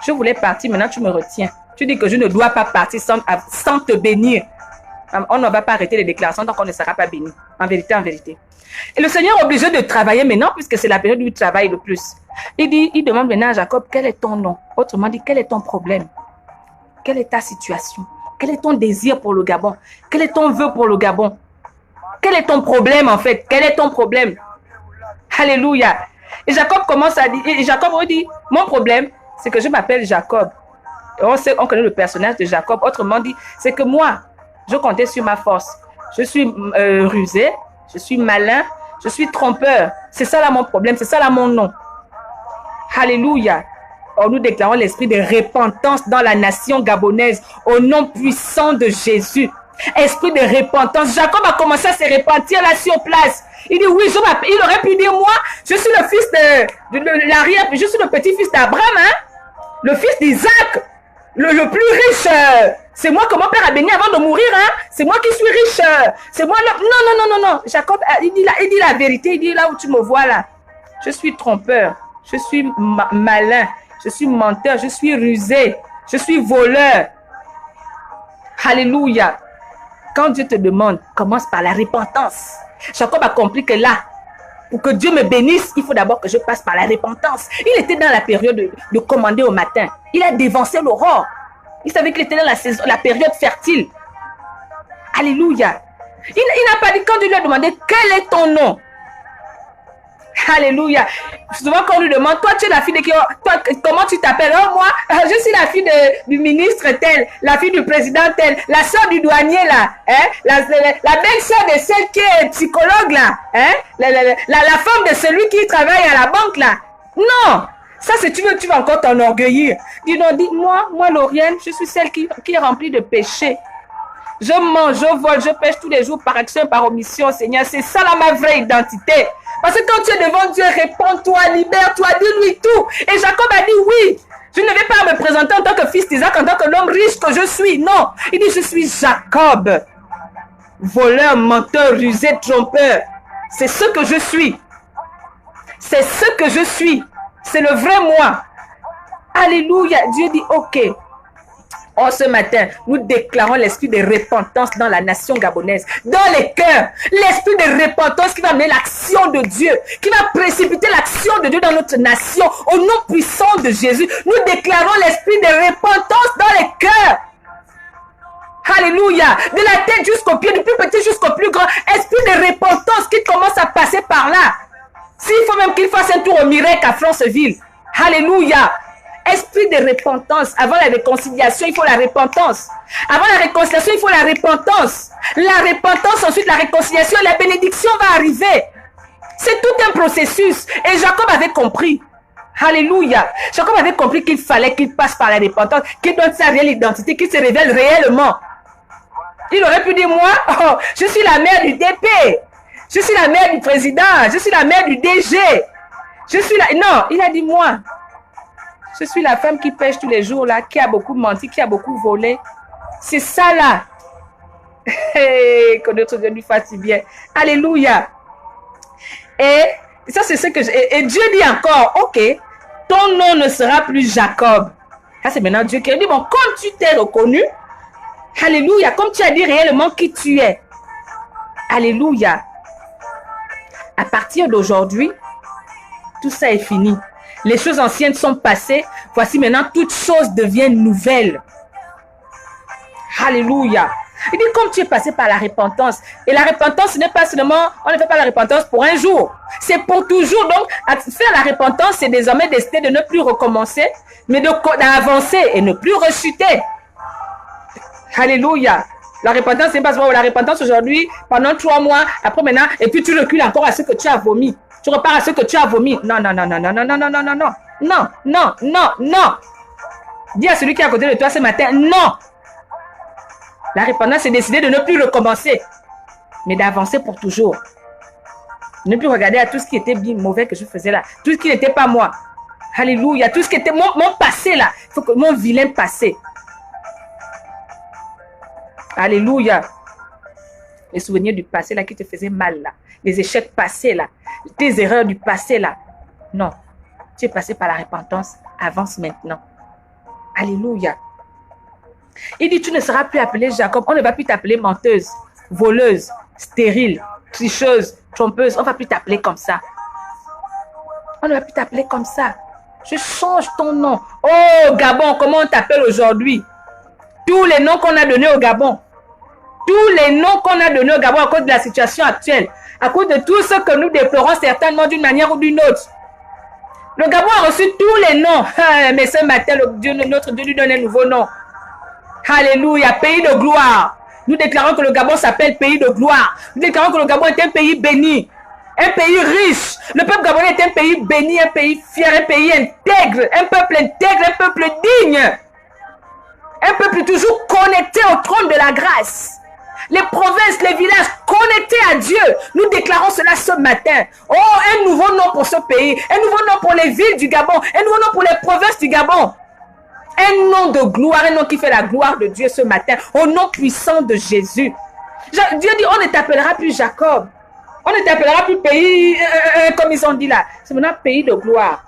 Je voulais partir, maintenant tu me retiens. Tu dis que je ne dois pas partir sans te bénir. On ne va pas arrêter les déclarations tant qu'on ne sera pas béni. En vérité, en vérité. Et le Seigneur est obligé de travailler maintenant, puisque c'est la période où il travaille le plus. Il demande maintenant à Jacob, quel est ton nom? Autrement dit, quel est ton problème? Quelle est ta situation? Quel est ton désir pour le Gabon? Quel est ton vœu pour le Gabon? Quel est ton problème en fait? Quel est ton problème? Alléluia. Et Jacob commence à dire, et Jacob dit, mon problème, c'est que je m'appelle Jacob. On connaît le personnage de Jacob. Autrement dit, c'est que moi, je comptais sur ma force. Je suis rusé, je suis malin, je suis trompeur. C'est ça là mon problème, c'est ça là mon nom. Alléluia. Or, nous déclarons l'esprit de repentance dans la nation gabonaise au nom puissant de Jésus. Esprit de repentance. Jacob a commencé à se repentir là sur place. Il dit oui, il aurait pu dire moi, je suis le fils de l'arrière, je suis le petit-fils d'Abraham, hein? Le fils d'Isaac, le plus riche. C'est moi que mon père a béni avant de mourir, hein? C'est moi qui suis riche. C'est moi. Non. Jacob, il dit la vérité. Il dit là où tu me vois là. Je suis trompeur. Je suis malin. Je suis menteur. Je suis rusé. Je suis voleur. Alléluia. Quand Dieu te demande, commence par la repentance. Jacob a compris que là, pour que Dieu me bénisse, il faut d'abord que je passe par la repentance. Il était dans la période de commander au matin. Il a dévancé l'aurore. Il savait qu'il était dans la période fertile. Alléluia. Il n'a pas dit, quand Dieu lui a demandé, quel est ton nom? Alléluia. Souvent, quand on lui demande, toi, tu es la fille de qui? Toi, comment tu t'appelles? Oh, moi, je suis la fille du ministre tel, la fille du président tel, la soeur du douanier là, hein? La belle-sœur de celle qui est psychologue là, hein? La femme de celui qui travaille à la banque là. Non! Ça, c'est tu vas encore t'enorgueillir. Dis non, dis-moi, moi, Lauriane, je suis celle qui est remplie de péché. Je mange, je vole, je pêche tous les jours par action, par omission, Seigneur. C'est ça là ma vraie identité. Parce que quand tu es devant Dieu, réponds-toi, libère-toi, dis-lui tout. Et Jacob a dit oui. Je ne vais pas me présenter en tant que fils d'Isaac, en tant que l'homme riche que je suis. Non. Il dit je suis Jacob. Voleur, menteur, rusé, trompeur. C'est ce que je suis. C'est ce que je suis. C'est le vrai moi. Alléluia. Dieu dit, ok. Oh, ce matin, nous déclarons l'esprit de repentance dans la nation gabonaise, dans les cœurs. L'esprit de repentance qui va amener l'action de Dieu, qui va précipiter l'action de Dieu dans notre nation, au nom puissant de Jésus. Nous déclarons l'esprit de repentance dans les cœurs. Alléluia. De la tête jusqu'au pied, du plus petit jusqu'au plus grand. Esprit de repentance qui commence à passer par là. S'il faut même qu'il fasse un tour au miracle à Franceville. Alléluia. Esprit de repentance. Avant la réconciliation, il faut la repentance. Avant la réconciliation, il faut la repentance. La repentance, ensuite la réconciliation, la bénédiction va arriver. C'est tout un processus. Et Jacob avait compris. Alléluia. Jacob avait compris qu'il fallait qu'il passe par la repentance, qu'il donne sa réelle identité, qu'il se révèle réellement. Il aurait pu dire, moi, oh, je suis la mère du DP. Je suis la mère du président. Je suis la mère du DG. Je suis la... Non, il a dit, moi. Je suis la femme qui pêche tous les jours, là, qui a beaucoup menti, qui a beaucoup volé. C'est ça, là. Que notre Dieu lui fasse si bien. Alléluia. Et ça, c'est ce que... Et Dieu dit encore, ok, ton nom ne sera plus Jacob. Ça, c'est maintenant Dieu qui a dit, bon, comme tu t'es reconnu, alléluia, comme tu as dit réellement qui tu es. Alléluia. À partir d'aujourd'hui, tout ça est fini. Les choses anciennes sont passées. Voici maintenant, toutes choses deviennent nouvelles. Alléluia. Il dit, comme tu es passé par la repentance. Et la repentance, ce n'est pas seulement, on ne fait pas la repentance pour un jour. C'est pour toujours. Donc, faire la repentance, c'est désormais décider de ne plus recommencer, mais d'avancer et ne plus rechuter. Alléluia. La repentance, c'est pas seulement la repentance aujourd'hui, pendant 3 mois, après maintenant, et puis tu recules encore à ce que tu as vomi. Tu repars à ce que tu as vomi. Non, non, non, non, non, non, non, non, non, non, non, non, non, non, non. Dis à celui qui est à côté de toi ce matin, non. La repentance, c'est décider de ne plus recommencer, mais d'avancer pour toujours. Ne plus regarder à tout ce qui était bien mauvais que je faisais là, tout ce qui n'était pas moi. Alléluia, tout ce qui était mon passé là, il faut que mon vilain passé. Alléluia. Les souvenirs du passé là qui te faisaient mal là, les échecs passés là, tes erreurs du passé là. Non, tu es passé par la repentance, avance maintenant. Alléluia. Il dit, tu ne seras plus appelé Jacob, on ne va plus t'appeler menteuse, voleuse, stérile, tricheuse, trompeuse, on ne va plus t'appeler comme ça. On ne va plus t'appeler comme ça. Je change ton nom. Oh Gabon, comment on t'appelle aujourd'hui? Tous les noms qu'on a donnés au Gabon. Tous les noms qu'on a donnés au Gabon à cause de la situation actuelle. À cause de tout ce que nous déplorons certainement d'une manière ou d'une autre. Le Gabon a reçu tous les noms. Mais ce matin, notre Dieu lui donne un nouveau nom. Alléluia, pays de gloire. Nous déclarons que le Gabon s'appelle pays de gloire. Nous déclarons que le Gabon est un pays béni. Un pays riche. Le peuple gabonais est un pays béni, un pays fier, un pays intègre. Un peuple intègre, un peuple digne. Un peuple toujours connecté au trône de la grâce. Les provinces, les villages connectés à Dieu. Nous déclarons cela ce matin. Oh, un nouveau nom pour ce pays. Un nouveau nom pour les villes du Gabon. Un nouveau nom pour les provinces du Gabon. Un nom de gloire, un nom qui fait la gloire de Dieu ce matin. Au nom puissant de Jésus. Dieu dit, on ne t'appellera plus Jacob. On ne t'appellera plus pays, comme ils ont dit là. C'est maintenant pays de gloire.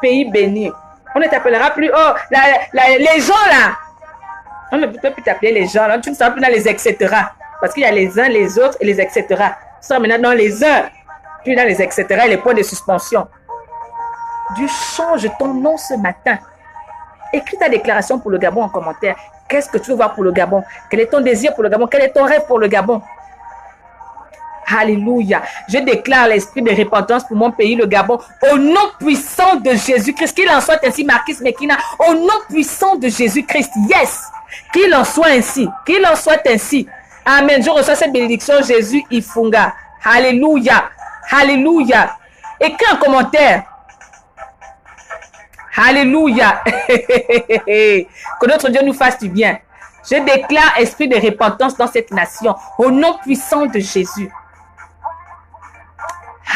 Pays béni. On ne t'appellera plus, oh, les gens là. On ne peut plus t'appeler les gens là. Tu ne seras plus dans les etc. Parce qu'il y a les uns, les autres et les etc. Tu seras maintenant dans les uns. Puis dans les etc. et les points de suspension. Dieu change ton nom ce matin. Écris ta déclaration pour le Gabon en commentaire. Qu'est-ce que tu veux voir pour le Gabon? Quel est ton désir pour le Gabon? Quel est ton rêve pour le Gabon? Alléluia. Je déclare l'esprit de repentance pour mon pays, le Gabon, au nom puissant de Jésus-Christ. Qu'il en soit ainsi, Marquis Mekina, au nom puissant de Jésus-Christ. Yes. Qu'il en soit ainsi. Qu'il en soit ainsi. Amen. Je reçois cette bénédiction, Jésus Ifunga. Alléluia. Alléluia. Écris un commentaire. Alléluia. Que notre Dieu nous fasse du bien. Je déclare esprit de repentance dans cette nation, au nom puissant de Jésus.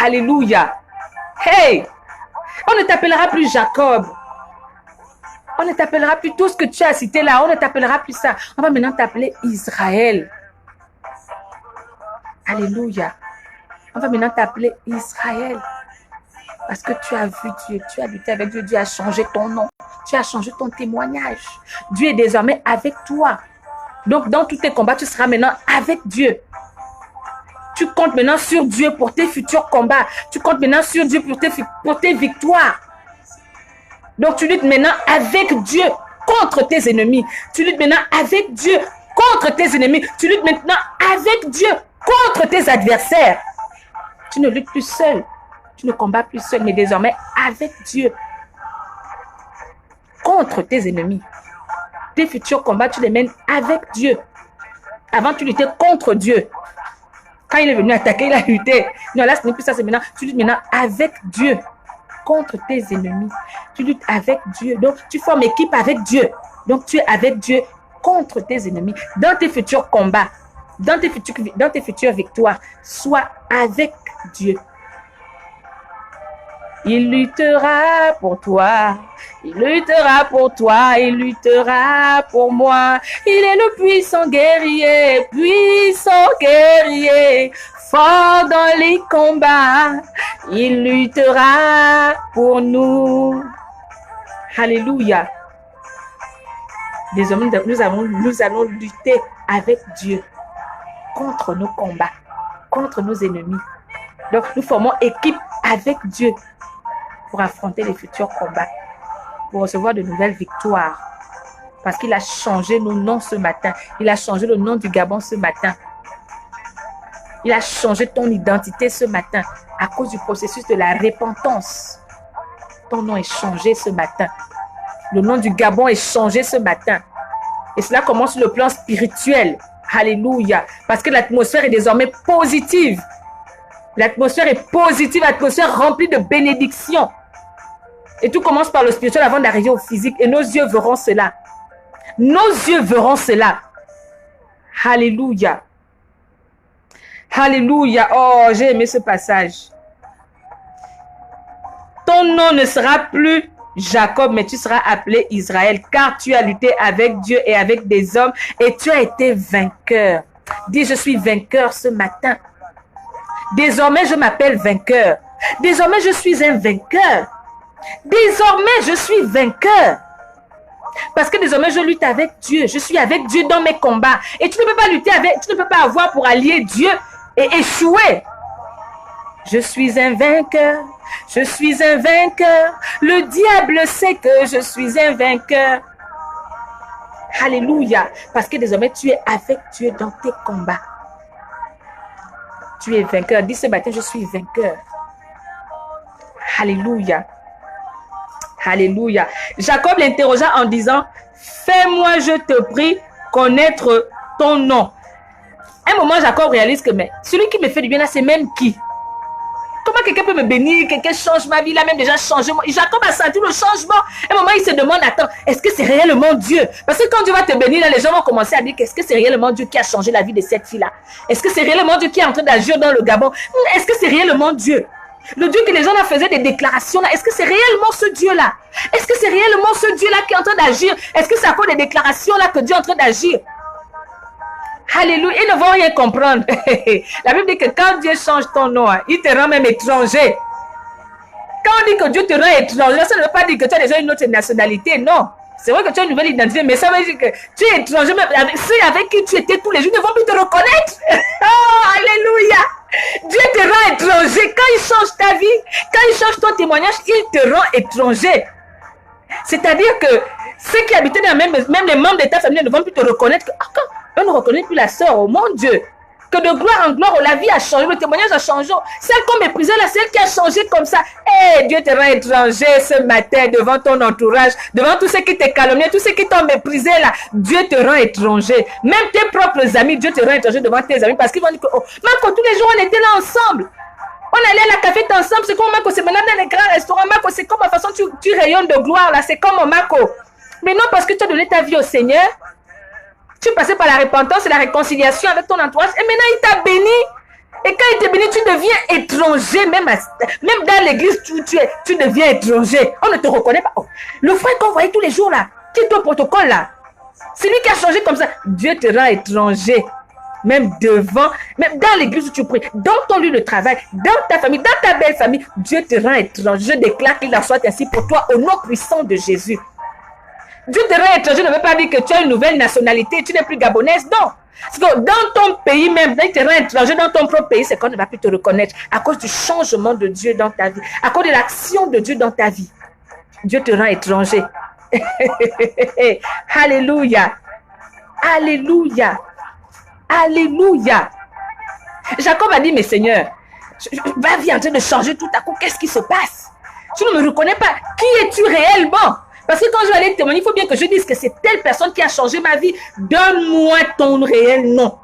Alléluia. Hey, on ne t'appellera plus Jacob. On ne t'appellera plus tout ce que tu as cité là. On ne t'appellera plus ça. On va maintenant t'appeler Israël. Alléluia. On va maintenant t'appeler Israël. Parce que tu as vu Dieu, tu as lutté avec Dieu, Dieu a changé ton nom, tu as changé ton témoignage. Dieu est désormais avec toi. Donc, dans tous tes combats, tu seras maintenant avec Dieu. Tu comptes maintenant sur Dieu pour tes futurs combats. Tu comptes maintenant sur Dieu pour tes victoires. Donc, tu luttes maintenant avec Dieu contre tes ennemis. Tu luttes maintenant avec Dieu contre tes ennemis. Tu luttes maintenant avec Dieu contre tes adversaires. Tu ne luttes plus seul. Tu ne combats plus seul, mais désormais avec Dieu contre tes ennemis. Tes futurs combats, tu les mènes avec Dieu. Avant, tu luttais contre Dieu. Quand il est venu attaquer, il a lutté. Non, là, ce n'est plus ça, c'est maintenant. Tu luttes maintenant avec Dieu contre tes ennemis. Tu luttes avec Dieu. Donc, tu formes équipe avec Dieu. Donc, tu es avec Dieu contre tes ennemis. Dans tes futurs combats, dans tes futures victoires, sois avec Dieu. Il luttera pour toi, il luttera pour toi, il luttera pour moi. Il est le puissant guerrier, fort dans les combats. Il luttera pour nous. Alléluia. Désormais, nous allons lutter avec Dieu contre nos combats, contre nos ennemis. Donc, nous formons équipe avec Dieu pour affronter les futurs combats, pour recevoir de nouvelles victoires. Parce qu'il a changé nos noms ce matin. Il a changé le nom du Gabon ce matin. Il a changé ton identité ce matin à cause du processus de la repentance. Ton nom est changé ce matin. Le nom du Gabon est changé ce matin. Et cela commence sur le plan spirituel. Alléluia. Parce que l'atmosphère est désormais positive. L'atmosphère est positive, l'atmosphère remplie de bénédictions. Et tout commence par le spirituel avant d'arriver au physique. Et nos yeux verront cela. Nos yeux verront cela. Alléluia. Alléluia. Oh, j'ai aimé ce passage. Ton nom ne sera plus Jacob, mais tu seras appelé Israël, car tu as lutté avec Dieu et avec des hommes, et tu as été vainqueur. Dis, je suis vainqueur ce matin. Désormais, je m'appelle vainqueur. Désormais, je suis un vainqueur. Désormais, je suis vainqueur. Parce que désormais, je lutte avec Dieu. Je suis avec Dieu dans mes combats. Et tu ne peux pas lutter avec, tu ne peux pas avoir pour allier Dieu et échouer. Je suis un vainqueur. Je suis un vainqueur. Le diable sait que je suis un vainqueur. Alléluia. Parce que désormais, tu es avec Dieu dans tes combats. Tu es vainqueur. Dis ce matin, je suis vainqueur. Alléluia. Alléluia. Jacob l'interrogea en disant, fais-moi, je te prie, connaître ton nom. Un moment, Jacob réalise que, mais celui qui me fait du bien là, c'est même qui? Comment quelqu'un peut me bénir, quelqu'un change ma vie, il a même déjà changé. Jacob a senti le changement. Un moment, il se demande, attends, est-ce que c'est réellement Dieu? Parce que quand Dieu va te bénir, là, les gens vont commencer à dire, est-ce que c'est réellement Dieu qui a changé la vie de cette fille-là? Est-ce que c'est réellement Dieu qui est en train d'agir dans le Gabon? Est-ce que c'est réellement Dieu? Le Dieu que les gens là faisaient des déclarations là, est-ce que c'est réellement ce Dieu-là? Est-ce que c'est réellement ce Dieu-là qui est en train d'agir? Est-ce que c'est à cause des déclarations là que Dieu est en train d'agir? Alléluia, ils ne vont rien comprendre. La Bible dit que quand Dieu change ton nom, il te rend même étranger. Quand on dit que Dieu te rend étranger, ça ne veut pas dire que tu as déjà une autre nationalité, non. C'est vrai que tu as une nouvelle identité, mais ça veut dire que tu es étranger, même ceux avec qui tu étais tous les jours ne vont plus te reconnaître. Oh, alléluia. Dieu te rend étranger. Quand il change ta vie, quand il change ton témoignage, il te rend étranger. C'est-à-dire que ceux qui habitaient dans même les membres de ta famille ne vont plus te reconnaître. On ne reconnaît plus la sœur, oh mon Dieu. Que de gloire en gloire, la vie a changé, le témoignage a changé. Celle qu'on méprisait, la celle qui a changé comme ça. Hey, Dieu te rend étranger ce matin devant ton entourage, devant tous ceux qui te calomniaient, tous ceux qui t'ont méprisé là. Dieu te rend étranger. Même tes propres amis, Dieu te rend étranger devant tes amis parce qu'ils vont dire que, oh, Marco, tous les jours on était là ensemble. On allait à la café ensemble, c'est comme Marco, c'est maintenant dans les grands restaurants. Marco, c'est comme la façon tu rayonnes de gloire là, c'est comme Marco. Mais non, parce que tu as donné ta vie au Seigneur. Tu es passé par la repentance et la réconciliation avec ton entourage. Et maintenant, il t'a béni. Et quand il t'a béni, tu deviens étranger. Même dans l'église, tu deviens étranger. On ne te reconnaît pas. Oh, le frère qu'on voyait tous les jours là, qui est au protocole là, c'est lui qui a changé comme ça. Dieu te rend étranger. même devant, même dans l'église où tu pries, dans ton lieu de travail, dans ta famille, dans ta belle famille, Dieu te rend étranger. Je déclare qu'il en soit ainsi pour toi au nom puissant de Jésus. Dieu te rend étranger ne veut pas dire que tu as une nouvelle nationalité, tu n'es plus gabonaise, non. Parce que dans ton pays même, il te rend étranger dans ton propre pays, c'est qu'on ne va plus te reconnaître à cause du changement de Dieu dans ta vie, à cause de l'action de Dieu dans ta vie. Dieu te rend étranger. Alléluia. Alléluia. Alléluia. Jacob a dit, mais Seigneur, ma vie est en train de changer tout à coup, qu'est-ce qui se passe? Tu ne me reconnais pas. Qui es-tu réellement? Parce que quand je vais aller témoigner, il faut bien que je dise que c'est telle personne qui a changé ma vie. Donne-moi ton réel nom.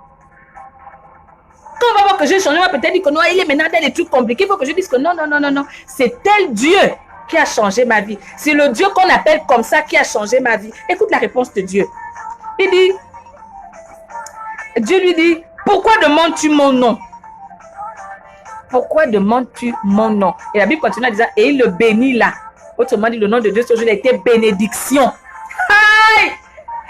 Quand on va voir que j'ai changé, on va peut-être dire que non, il est maintenant dans des trucs compliqués. Il faut que je dise que non, non, non, non, non. C'est tel Dieu qui a changé ma vie. C'est le Dieu qu'on appelle comme ça qui a changé ma vie. Écoute la réponse de Dieu. Il dit, Dieu lui dit, pourquoi demandes-tu mon nom? Pourquoi demandes-tu mon nom? Et la Bible continue à dire, et il le bénit là. Autrement dit, le nom de Dieu, ce jour, a été bénédiction. Aïe!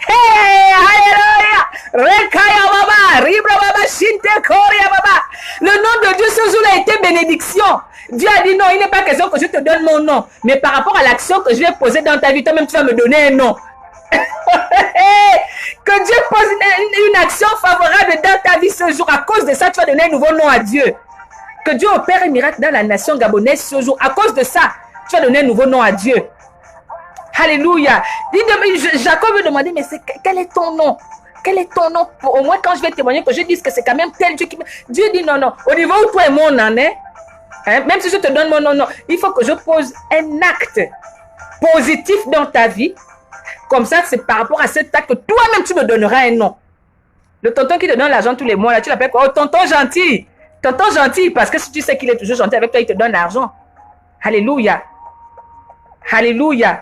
Hey! Alléluia! Rekaya baba! Ribra baba! Shinte koria baba! Le nom de Dieu, ce jour, a été bénédiction. Dieu a dit non, il n'est pas question que je te donne mon nom. Mais par rapport à l'action que je vais poser dans ta vie, toi-même, tu vas me donner un nom. Que Dieu pose une action favorable dans ta vie ce jour. À cause de ça, tu vas donner un nouveau nom à Dieu. Que Dieu opère un miracle dans la nation gabonaise ce jour. À cause de ça, tu vas donner un nouveau nom à Dieu. Alléluia. Jacob veut demander, mais quel est ton nom? Quel est ton nom? Au moins, quand je vais témoigner, que je dise que c'est quand même tel Dieu qui... Dieu dit non, non. Au niveau où toi et moi on en est, hein, même si je te donne mon nom, non, il faut que je pose un acte positif dans ta vie. Comme ça, c'est par rapport à cet acte que toi-même, tu me donneras un nom. Le tonton qui te donne l'argent tous les mois, là, tu l'appelles quoi? Oh, tonton gentil. Tonton gentil, parce que si tu sais qu'il est toujours gentil avec toi, il te donne l'argent. Alléluia. Alléluia.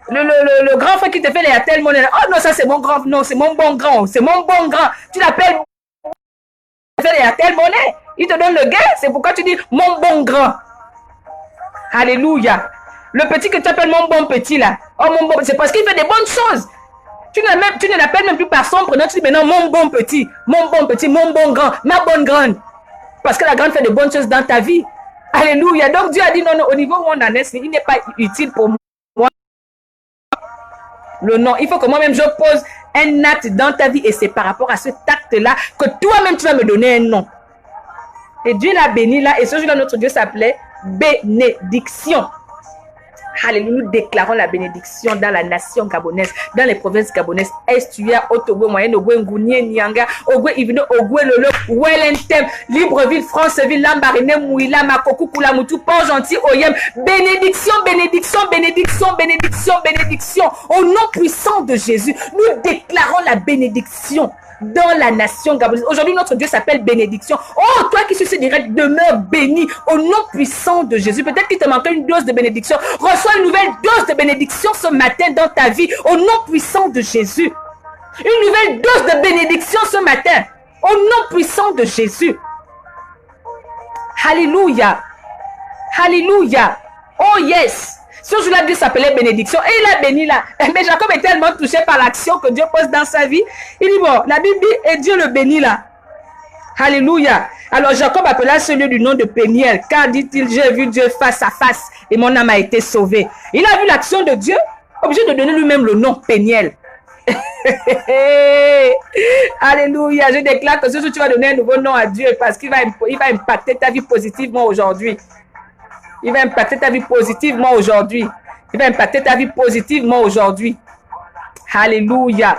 Le grand frère qui te fait les Airtel Money. Oh non, ça c'est mon grand. Non, c'est mon bon grand. C'est mon bon grand. Tu l'appelles. Il te fait les Airtel Money. Il te donne le gain. C'est pourquoi tu dis mon bon grand. Alléluia. Le petit que tu appelles mon bon petit là. Oh mon bon. C'est parce qu'il fait des bonnes choses. Tu ne l'appelles même plus par son prénom. Tu dis maintenant mon bon petit. Mon bon petit. Mon bon grand. Ma bonne grande. Parce que la grande fait de bonnes choses dans ta vie. Alléluia. Donc Dieu a dit non, non, au niveau où on en est, il n'est pas utile pour moi. Le nom. Il faut que moi-même je pose un acte dans ta vie et c'est par rapport à cet acte-là que toi-même tu vas me donner un nom. Et Dieu l'a béni là et ce jour-là notre Dieu s'appelait bénédiction. Alléluia, nous déclarons la bénédiction dans la nation gabonaise, dans les provinces gabonaises, Estuaire, Otogo, Moyenne, Ogwe, Ngounié, Nyanga, Ogwe, Ivino, Ogwe, Lolo, Wellentem, Libreville, Franceville, Lambarine, Mouila, Makokou, Koulamoutou, Port-Gentil, Oyem. Bénédiction, bénédiction, bénédiction, bénédiction, bénédiction. Au nom puissant de Jésus, nous déclarons la bénédiction dans la nation gabonaise. Aujourd'hui, notre Dieu s'appelle bénédiction. Oh, toi qui suis direct, demeure béni au nom puissant de Jésus. Peut-être qu'il te manquait une dose de bénédiction. Reçois une nouvelle dose de bénédiction ce matin dans ta vie au nom puissant de Jésus. Une nouvelle dose de bénédiction ce matin au nom puissant de Jésus. Alléluia. Alléluia. Oh yes. Ce jour-là, Dieu s'appelait bénédiction et il a béni là. Mais Jacob est tellement touché par l'action que Dieu pose dans sa vie. Il dit bon, la Bible dit et Dieu le bénit là. Alléluia. Alors Jacob appela ce lieu du nom de Péniel, car dit-il, j'ai vu Dieu face à face et mon âme a été sauvée. Il a vu l'action de Dieu, obligé de donner lui-même le nom Péniel. Alléluia. Je déclare que ce jour tu vas donner un nouveau nom à Dieu parce qu'il va impacter ta vie positivement aujourd'hui. Il va impacter ta vie positivement aujourd'hui. Il va impacter ta vie positivement aujourd'hui. Alléluia.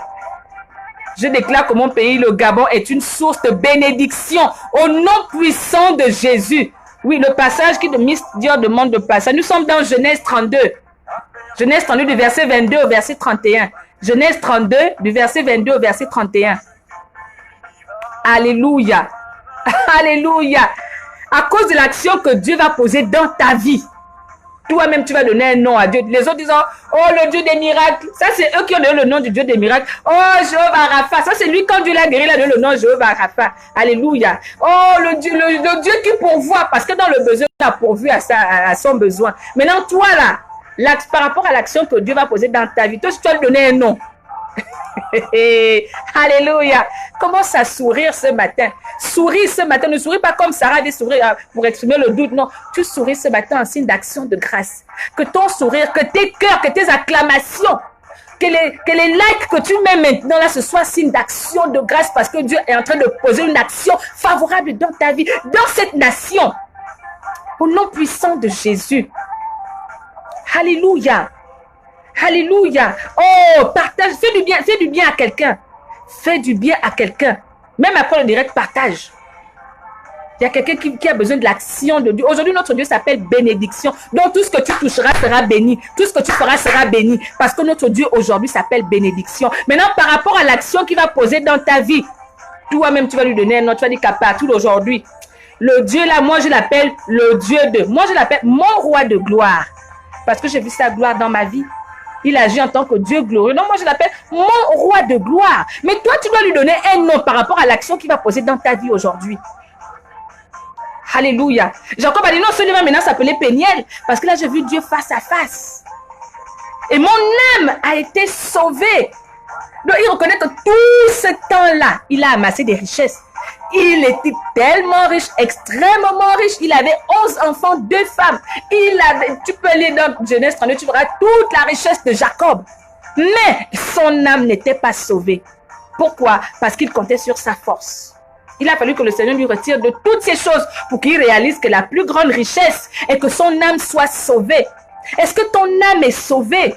Je déclare que mon pays, le Gabon, est une source de bénédiction au nom puissant de Jésus. Oui, le passage qui Dieu demande de passer. Nous sommes dans Genèse 32. Genèse 32 du verset 22 au verset 31. Genèse 32 du verset 22 au verset 31. Alléluia. Alléluia. À cause de l'action que Dieu va poser dans ta vie, toi-même, tu vas donner un nom à Dieu. Les autres disent, oh, le Dieu des miracles. Ça, c'est eux qui ont donné le nom du Dieu des miracles. Oh, Jéhovah Rapha. Ça, c'est lui, quand Dieu l'a guéri, il a donné le nom Jéhovah Rapha. Alléluia. Oh, le Dieu qui pourvoit. Parce que dans le besoin, il a pourvu à son besoin. Maintenant, toi, là, par rapport à l'action que Dieu va poser dans ta vie, toi, si tu vas lui donner un nom. Alléluia. Commence à sourire ce matin. Souris ce matin. Ne souris pas comme Sarah avait souri pour exprimer le doute. Non, tu souris ce matin en signe d'action de grâce. Que ton sourire, que tes cœurs, que tes acclamations, que les likes que tu mets maintenant là, ce soit signe d'action de grâce parce que Dieu est en train de poser une action favorable dans ta vie, dans cette nation. Au nom puissant de Jésus. Alléluia. Alléluia. Oh, partage, fais du bien à quelqu'un. Fais du bien à quelqu'un. Même après le direct, partage. Il y a quelqu'un qui a besoin de l'action de Dieu. Aujourd'hui, notre Dieu s'appelle bénédiction. Donc, tout ce que tu toucheras sera béni. Tout ce que tu feras sera béni. Parce que notre Dieu aujourd'hui s'appelle bénédiction. Maintenant, par rapport à l'action qu'il va poser dans ta vie, toi-même, tu vas lui donner un nom. Tu vas dire qu'à partir d'aujourd'hui, le Dieu là, moi, je l'appelle le Dieu de... Moi, je l'appelle mon roi de gloire. Parce que j'ai vu sa gloire dans ma vie. Il agit en tant que Dieu glorieux. Non, moi, je l'appelle mon roi de gloire. Mais toi, tu dois lui donner un nom par rapport à l'action qu'il va poser dans ta vie aujourd'hui. Alléluia. Jacob a dit non, celui-là maintenant s'appelait Péniel. Parce que là, j'ai vu Dieu face à face. Et mon âme a été sauvée. Donc, il reconnaît que tout ce temps-là, il a amassé des richesses. Il était tellement riche, extrêmement riche. Il avait 11 enfants, 2 femmes. Tu peux lire dans Genèse 32, tu verras toute la richesse de Jacob. Mais son âme n'était pas sauvée. Pourquoi? Parce qu'il comptait sur sa force. Il a fallu que le Seigneur lui retire de toutes ces choses pour qu'il réalise que la plus grande richesse est que son âme soit sauvée. Est-ce que ton âme est sauvée?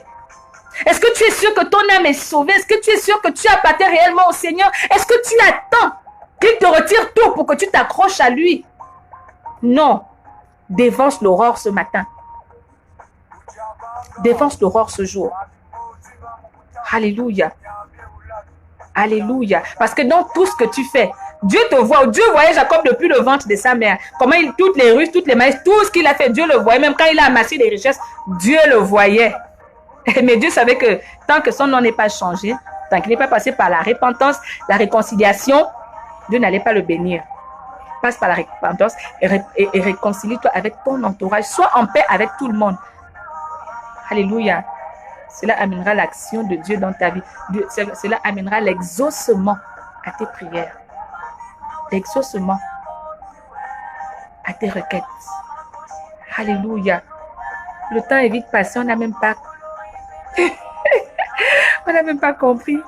Est-ce que tu es sûr que ton âme est sauvée? Est-ce que tu es sûr que tu appartiens réellement au Seigneur? Est-ce que tu attends qu'il te retire tout pour que tu t'accroches à lui? Non. Dévance l'aurore ce matin. Dévance l'aurore ce jour. Alléluia. Alléluia. Parce que dans tout ce que tu fais, Dieu te voit. Dieu voyait Jacob depuis le ventre de sa mère. Comment toutes les ruses, toutes les maïs, tout ce qu'il a fait, Dieu le voyait. Même quand il a amassé des richesses, Dieu le voyait. Mais Dieu savait que tant que son nom n'est pas changé, tant qu'il n'est pas passé par la repentance, la réconciliation, Dieu n'allait pas le bénir. Passe par la repentance et réconcilie-toi avec ton entourage. Sois en paix avec tout le monde. Alléluia. Cela amènera l'action de Dieu dans ta vie. Cela amènera l'exaucement à tes prières. L'exaucement à tes requêtes. Alléluia. Le temps est vite passé, on n'a même pas on n'a même pas compris.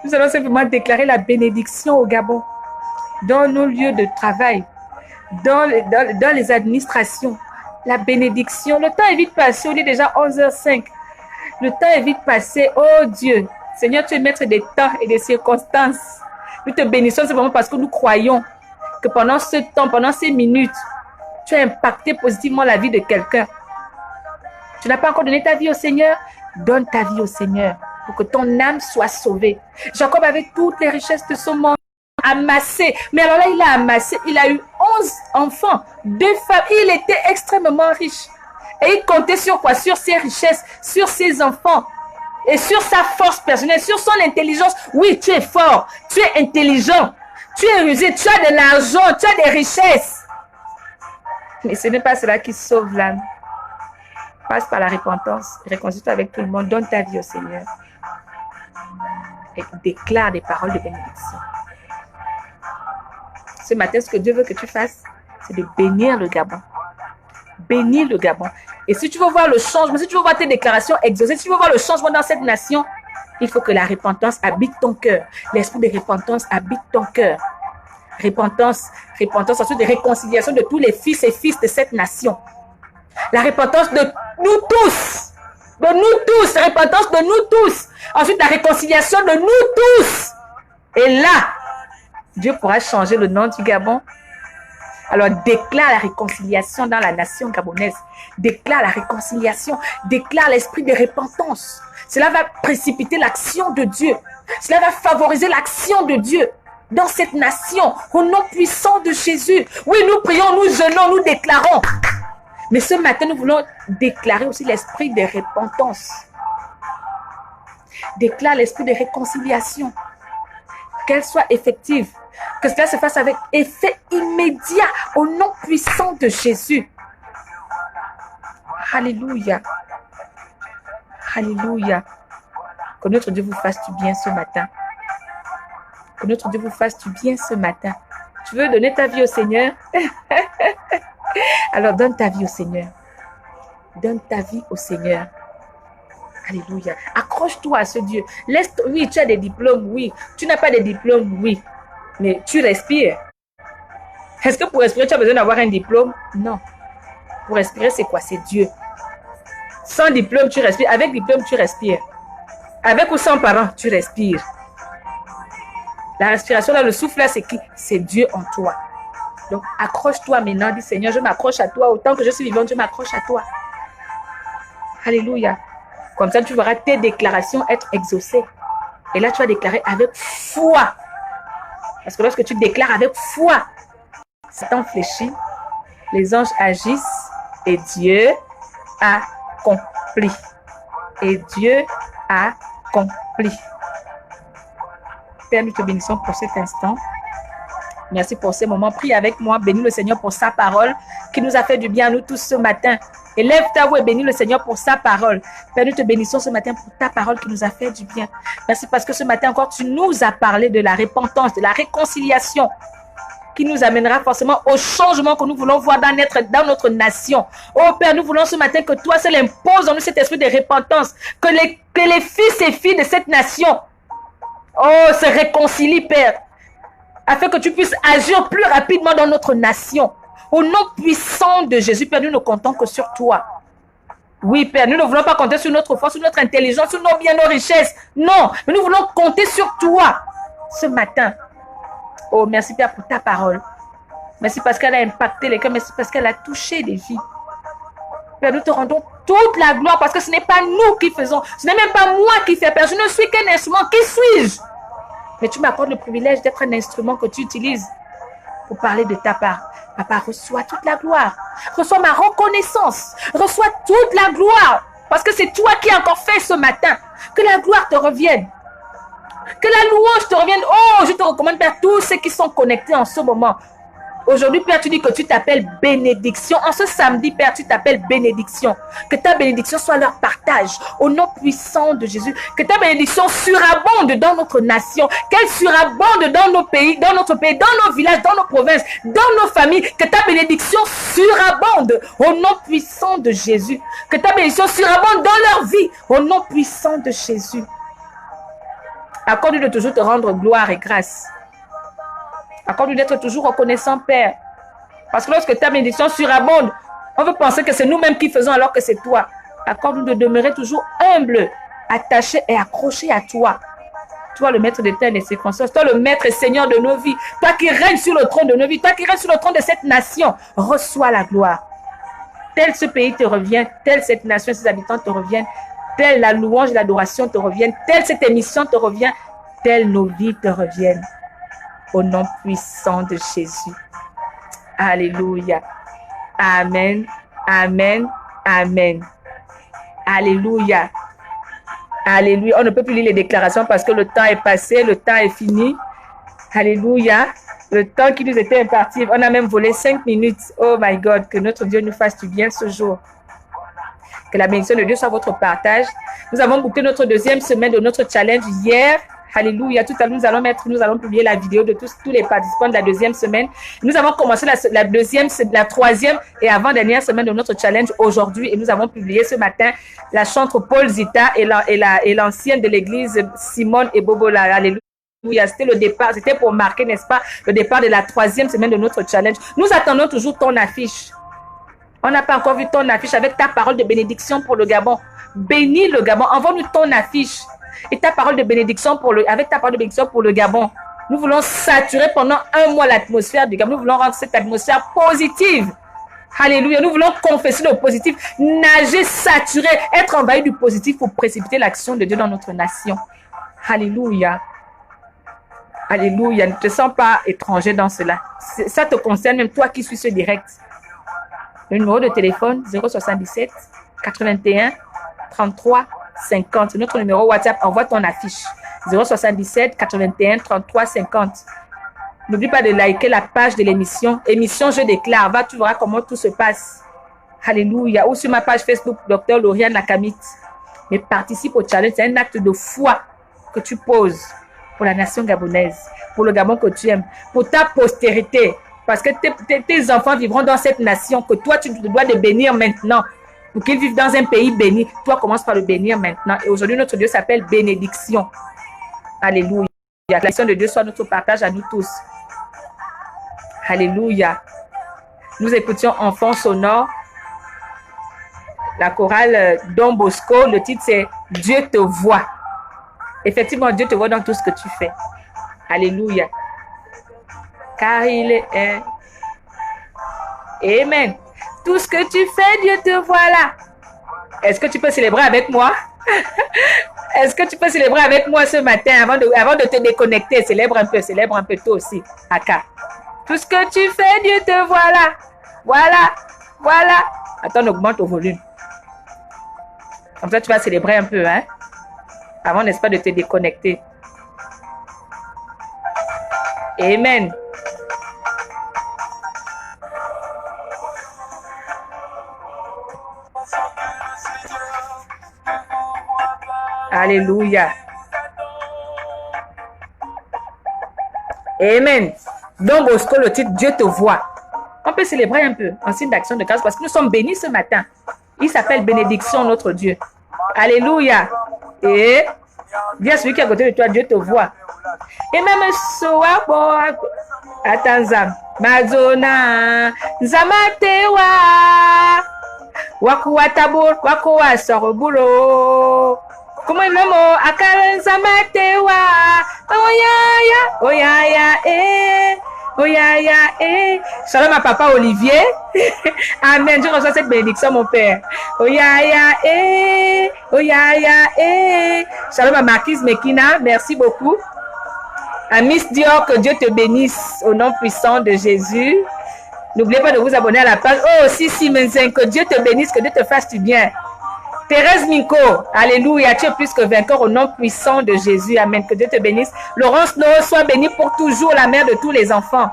Nous allons simplement déclarer la bénédiction au Gabon, dans nos lieux de travail, dans les administrations. La bénédiction. Le temps est vite passé, on est déjà 11h05. Le temps est vite passé. Oh Dieu, Seigneur, tu es maître des temps et des circonstances. Nous te bénissons simplement parce que nous croyons que pendant ce temps, pendant ces minutes, tu as impacté positivement la vie de quelqu'un. Tu n'as pas encore donné ta vie au Seigneur? Donne ta vie au Seigneur pour que ton âme soit sauvée. Jacob avait toutes les richesses de son monde amassées. Mais alors là, il a amassé, il a eu 11 enfants, 2 femmes. Il était extrêmement riche. Et il comptait sur quoi? Sur ses richesses, sur ses enfants et sur sa force personnelle, sur son intelligence. Oui, tu es fort, tu es intelligent, tu es rusé, tu as de l'argent, tu as des richesses. Mais ce n'est pas cela qui sauve l'âme. Passe par la repentance, réconcilie-toi avec tout le monde, donne ta vie au Seigneur et déclare des paroles de bénédiction. Ce matin, ce que Dieu veut que tu fasses, c'est de bénir le Gabon. Bénir le Gabon. Et si tu veux voir le changement, si tu veux voir tes déclarations exaucées, si tu veux voir le changement dans cette nation, il faut que la repentance habite ton cœur. L'esprit de repentance habite ton cœur. Repentance, ensuite de réconciliation de tous les fils et fils de cette nation. La repentance de nous tous. Repentance de nous tous. Ensuite, la réconciliation de nous tous. Et là, Dieu pourra changer le nom du Gabon. Alors, déclare la réconciliation dans la nation gabonaise. Déclare la réconciliation. Déclare l'esprit de repentance. Cela va précipiter l'action de Dieu. Cela va favoriser l'action de Dieu dans cette nation. Au nom puissant de Jésus. Oui, nous prions, nous jeûnons, nous déclarons. Mais ce matin, nous voulons déclarer aussi l'esprit de repentance. Déclare l'esprit de réconciliation. Qu'elle soit effective. Que cela se fasse avec effet immédiat au nom puissant de Jésus. Alléluia. Alléluia. Que notre Dieu vous fasse du bien ce matin. Que notre Dieu vous fasse du bien ce matin. Tu veux donner ta vie au Seigneur? Alors donne ta vie au Seigneur. Donne ta vie au Seigneur. Alléluia. Accroche-toi à ce Dieu. Oui, tu as des diplômes, oui. Tu n'as pas de diplôme, oui. Mais tu respires. Est-ce que pour respirer, tu as besoin d'avoir un diplôme? Non. Pour respirer, c'est quoi? C'est Dieu. Sans diplôme, tu respires. Avec diplôme, tu respires. Avec ou sans parents, tu respires. La respiration, là, le souffle, là, c'est qui? C'est Dieu en toi. Donc, accroche-toi maintenant. Dis, Seigneur, je m'accroche à toi. Autant que je suis vivante, je m'accroche à toi. Alléluia. Comme ça, tu verras tes déclarations être exaucées. Et là, tu vas déclarer avec foi. Parce que lorsque tu déclares avec foi, Satan fléchit, les anges agissent et Dieu accomplit. Et Dieu accomplit. Père, nous te bénissons pour cet instant. Merci pour ces moments. Prie avec moi. Bénis le Seigneur pour sa parole qui nous a fait du bien à nous tous ce matin. Élève ta voix et bénis le Seigneur pour sa parole. Père, nous te bénissons ce matin pour ta parole qui nous a fait du bien. Merci parce que ce matin encore, tu nous as parlé de la repentance, de la réconciliation qui nous amènera forcément au changement que nous voulons voir dans notre nation. Oh Père, nous voulons ce matin que toi seul imposes en nous cet esprit de repentance, que les fils et filles de cette nation, se réconcilient, Père, afin que tu puisses agir plus rapidement dans notre nation. Au nom puissant de Jésus, Père, nous ne comptons que sur toi. Oui, Père, nous ne voulons pas compter sur notre force, sur notre intelligence, sur nos biens, nos richesses. Non, mais nous voulons compter sur toi ce matin. Oh, merci, Père, pour ta parole. Merci parce qu'elle a impacté les cœurs. Merci parce qu'elle a touché des vies. Père, nous te rendons toute la gloire parce que ce n'est pas nous qui faisons. Ce n'est même pas moi qui fais, Père. Je ne suis qu'un instrument. Qui suis-je? Mais tu m'accordes le privilège d'être un instrument que tu utilises pour parler de ta part. Papa, reçois toute la gloire. Reçois ma reconnaissance. Reçois toute la gloire. Parce que c'est toi qui as encore fait ce matin. Que la gloire te revienne. Que la louange te revienne. Oh, je te recommande, Père, tous ceux qui sont connectés en ce moment. Aujourd'hui, Père, tu dis que tu t'appelles bénédiction. En ce samedi, Père, tu t'appelles bénédiction. Que ta bénédiction soit leur partage. Au nom puissant de Jésus. Que ta bénédiction surabonde dans notre nation. Qu'elle surabonde dans nos pays, dans notre pays, dans nos villages, dans nos provinces, dans nos familles. Que ta bénédiction surabonde. Au nom puissant de Jésus. Que ta bénédiction surabonde dans leur vie. Au nom puissant de Jésus. Accorde-nous de toujours te rendre gloire et grâce. Accorde-nous d'être toujours reconnaissant, Père. Parce que lorsque ta bénédiction surabonde, on veut penser que c'est nous-mêmes qui faisons alors que c'est toi. Accorde-nous de demeurer toujours humble, attaché et accroché à toi. Toi, le maître des temps et des circonstances. Toi, le maître et Seigneur de nos vies. Toi qui règnes sur le trône de nos vies. Toi qui règnes sur le trône de cette nation. Reçois la gloire. Tel ce pays te revient. Tel cette nation et ses habitants te reviennent. Telle la louange et l'adoration te reviennent. Telle cette émission te revient. Telle nos vies te reviennent. Au nom puissant de Jésus. Alléluia. Amen. Amen. Amen. Alléluia. Alléluia. On ne peut plus lire les déclarations parce que le temps est passé, le temps est fini. Alléluia. Le temps qui nous était imparti, on a même volé 5 minutes. Oh my God, que notre Dieu nous fasse du bien ce jour. Que la bénédiction de Dieu soit votre partage. Nous avons bouclé notre deuxième semaine de notre challenge hier. Alléluia. Tout à l'heure, nous allons publier la vidéo de tous les participants de la deuxième semaine. Nous avons commencé la troisième et avant-dernière semaine de notre challenge aujourd'hui et nous avons publié ce matin la chantre Paul Zita et l'ancienne de l'église Simone et Bobola. Alléluia. C'était le départ, c'était pour marquer, n'est-ce pas, le départ de la troisième semaine de notre challenge. Nous attendons toujours ton affiche. On n'a pas encore vu ton affiche avec ta parole de bénédiction pour le Gabon. Bénis le Gabon. Envoie-nous ton affiche. Et ta parole de bénédiction avec ta parole de bénédiction pour le Gabon. Nous voulons saturer pendant un mois l'atmosphère du Gabon. Nous voulons rendre cette atmosphère positive. Alléluia. Nous voulons confesser le positif, nager, saturer, être envahi du positif pour précipiter l'action de Dieu dans notre nation. Alléluia. Alléluia. Ne te sens pas étranger dans cela. Ça te concerne même toi qui suis ce direct. Le numéro de téléphone 077 81 33 50. Notre numéro WhatsApp, envoie ton affiche. 077 81 33 50. N'oublie pas de liker la page de l'émission. Émission Je déclare. Va, tu verras comment tout se passe. Alléluia. Ou sur ma page Facebook, Dr. Lauriane Nakamit. mais participe au challenge. C'est un acte de foi que tu poses pour la nation gabonaise, pour le Gabon que tu aimes, pour ta postérité. Parce que tes enfants vivront dans cette nation que toi, tu te dois de bénir maintenant. Pour qu'ils vivent dans un pays béni, toi, commence par le bénir maintenant. Et aujourd'hui, notre Dieu s'appelle bénédiction. Alléluia. La bénédiction de Dieu soit notre partage à nous tous. Alléluia. Nous écoutions Enfants sonores. La chorale Don Bosco, le titre c'est Dieu te voit. Effectivement, Dieu te voit dans tout ce que tu fais. Alléluia. Car il est un. Amen. Tout ce que tu fais, Dieu te voit là. Est-ce que tu peux célébrer avec moi? Est-ce que tu peux célébrer avec moi ce matin avant de te déconnecter? Célèbre un peu toi aussi. Aka. Tout ce que tu fais, Dieu te voit là. Voilà, voilà. Attends, on augmente au volume. Comme ça, tu vas célébrer un peu, hein? Avant, n'est-ce pas, de te déconnecter. Amen. Alléluia. Amen. Donc, Bosco, le titre Dieu te voit. On peut célébrer un peu en signe d'action de grâce parce que nous sommes bénis ce matin. Il s'appelle bénédiction, notre Dieu. Alléluia. Et dis à celui qui est à côté de toi, Dieu te voit. Et même soa bo atanzam mazona zamatewa wakuwatabur wakuwa sorobulo. Comment il m'a akaranza matewa oyaya Shalom à papa Olivier. Amen. Je reçois cette bénédiction, mon père. Oyaya Shalom à Marquise Mekina. Merci beaucoup. À Miss Dior, que Dieu te bénisse au nom puissant de Jésus. N'oubliez pas de vous abonner à la page. Oh, si, Menzen, que Dieu te bénisse, que Dieu te fasse du bien. Thérèse Minko, alléluia, tu es plus que vainqueur au nom puissant de Jésus. Amen. Que Dieu te bénisse. Laurence Noé, sois bénie pour toujours, la mère de tous les enfants.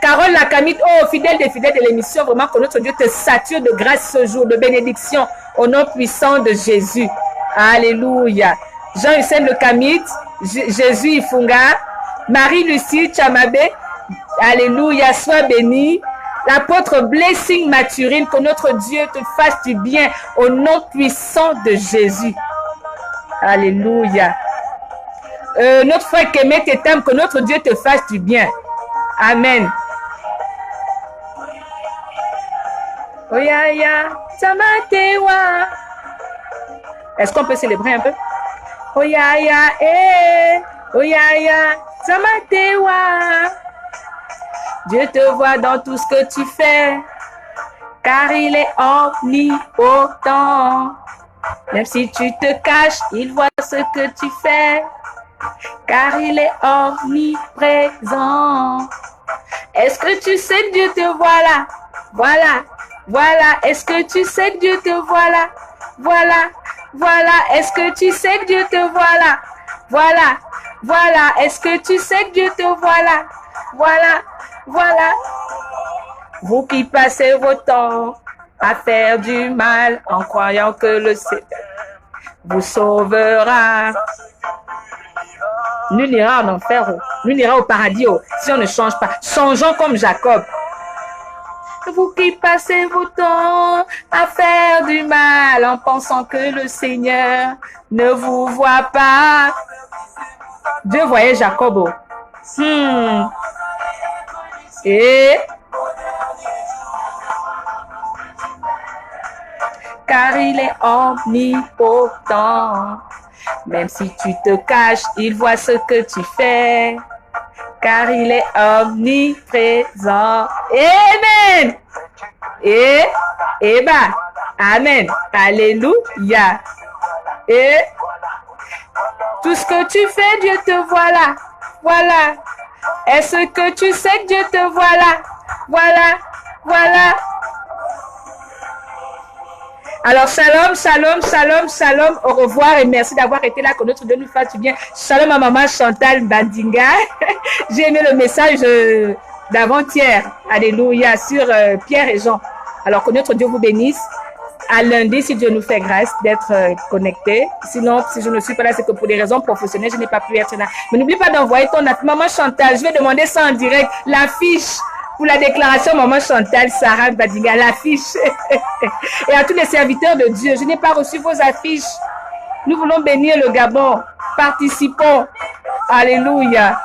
Carole Lacamite, oh, fidèle des fidèles de l'émission, vraiment que notre Dieu te sature de grâce ce jour, de bénédiction au nom puissant de Jésus. Alléluia. Jean-Hussein Le Camite, Jésus Ifunga, Marie-Lucie Chamabé, alléluia, sois bénie. L'apôtre Blessing Mathurine, que notre Dieu te fasse du bien au nom puissant de Jésus. Alléluia. Notre frère Kemet Etam, que notre Dieu te fasse du bien. Amen. Oyaya, Samatewa. Est-ce qu'on peut célébrer un peu? Oyaya, Oyaya, Samatewa. Dieu te voit dans tout ce que tu fais, car il est omnipotent. Même si tu te caches, il voit ce que tu fais, car il est omniprésent. Est-ce que tu sais que Dieu te voit là? Voilà, voilà. Est-ce que tu sais que Dieu te voit là? Voilà, voilà. Est-ce que tu sais que Dieu te voit là? Voilà, voilà. Est-ce que tu sais que Dieu te voit là? Voilà. Voilà, vous qui passez vos temps à faire du mal en croyant que le Seigneur vous sauvera. Nul n'ira en enfer, nul n'ira au paradis si on ne change pas. Changeons comme Jacob. Vous qui passez vos temps à faire du mal en pensant que le Seigneur ne vous voit pas. Dieu voyait Jacob. Et car il est omnipotent. Même si tu te caches, il voit ce que tu fais. Car il est omniprésent. Amen. Et bah, amen. Alléluia. Et tout ce que tu fais, Dieu te voit là. Voilà. Est-ce que tu sais que Dieu te voit là? Voilà, voilà. Alors, shalom, shalom, shalom, shalom. Au revoir et merci d'avoir été là. Que notre Dieu nous fasse du bien. Shalom à maman Chantal Bandinga. J'ai aimé le message d'avant-hier. Alléluia. Sur Pierre et Jean. Alors, que notre Dieu vous bénisse. à lundi, si Dieu nous fait grâce d'être connectés. Sinon, si je ne suis pas là, c'est que pour des raisons professionnelles, je n'ai pas pu être là. Mais n'oublie pas d'envoyer ton appel. Maman Chantal, je vais demander ça en direct. L'affiche pour la déclaration Maman Chantal, Sarah Badiga, l'affiche. Et à tous les serviteurs de Dieu, je n'ai pas reçu vos affiches. Nous voulons bénir le Gabon. Participons. Alléluia.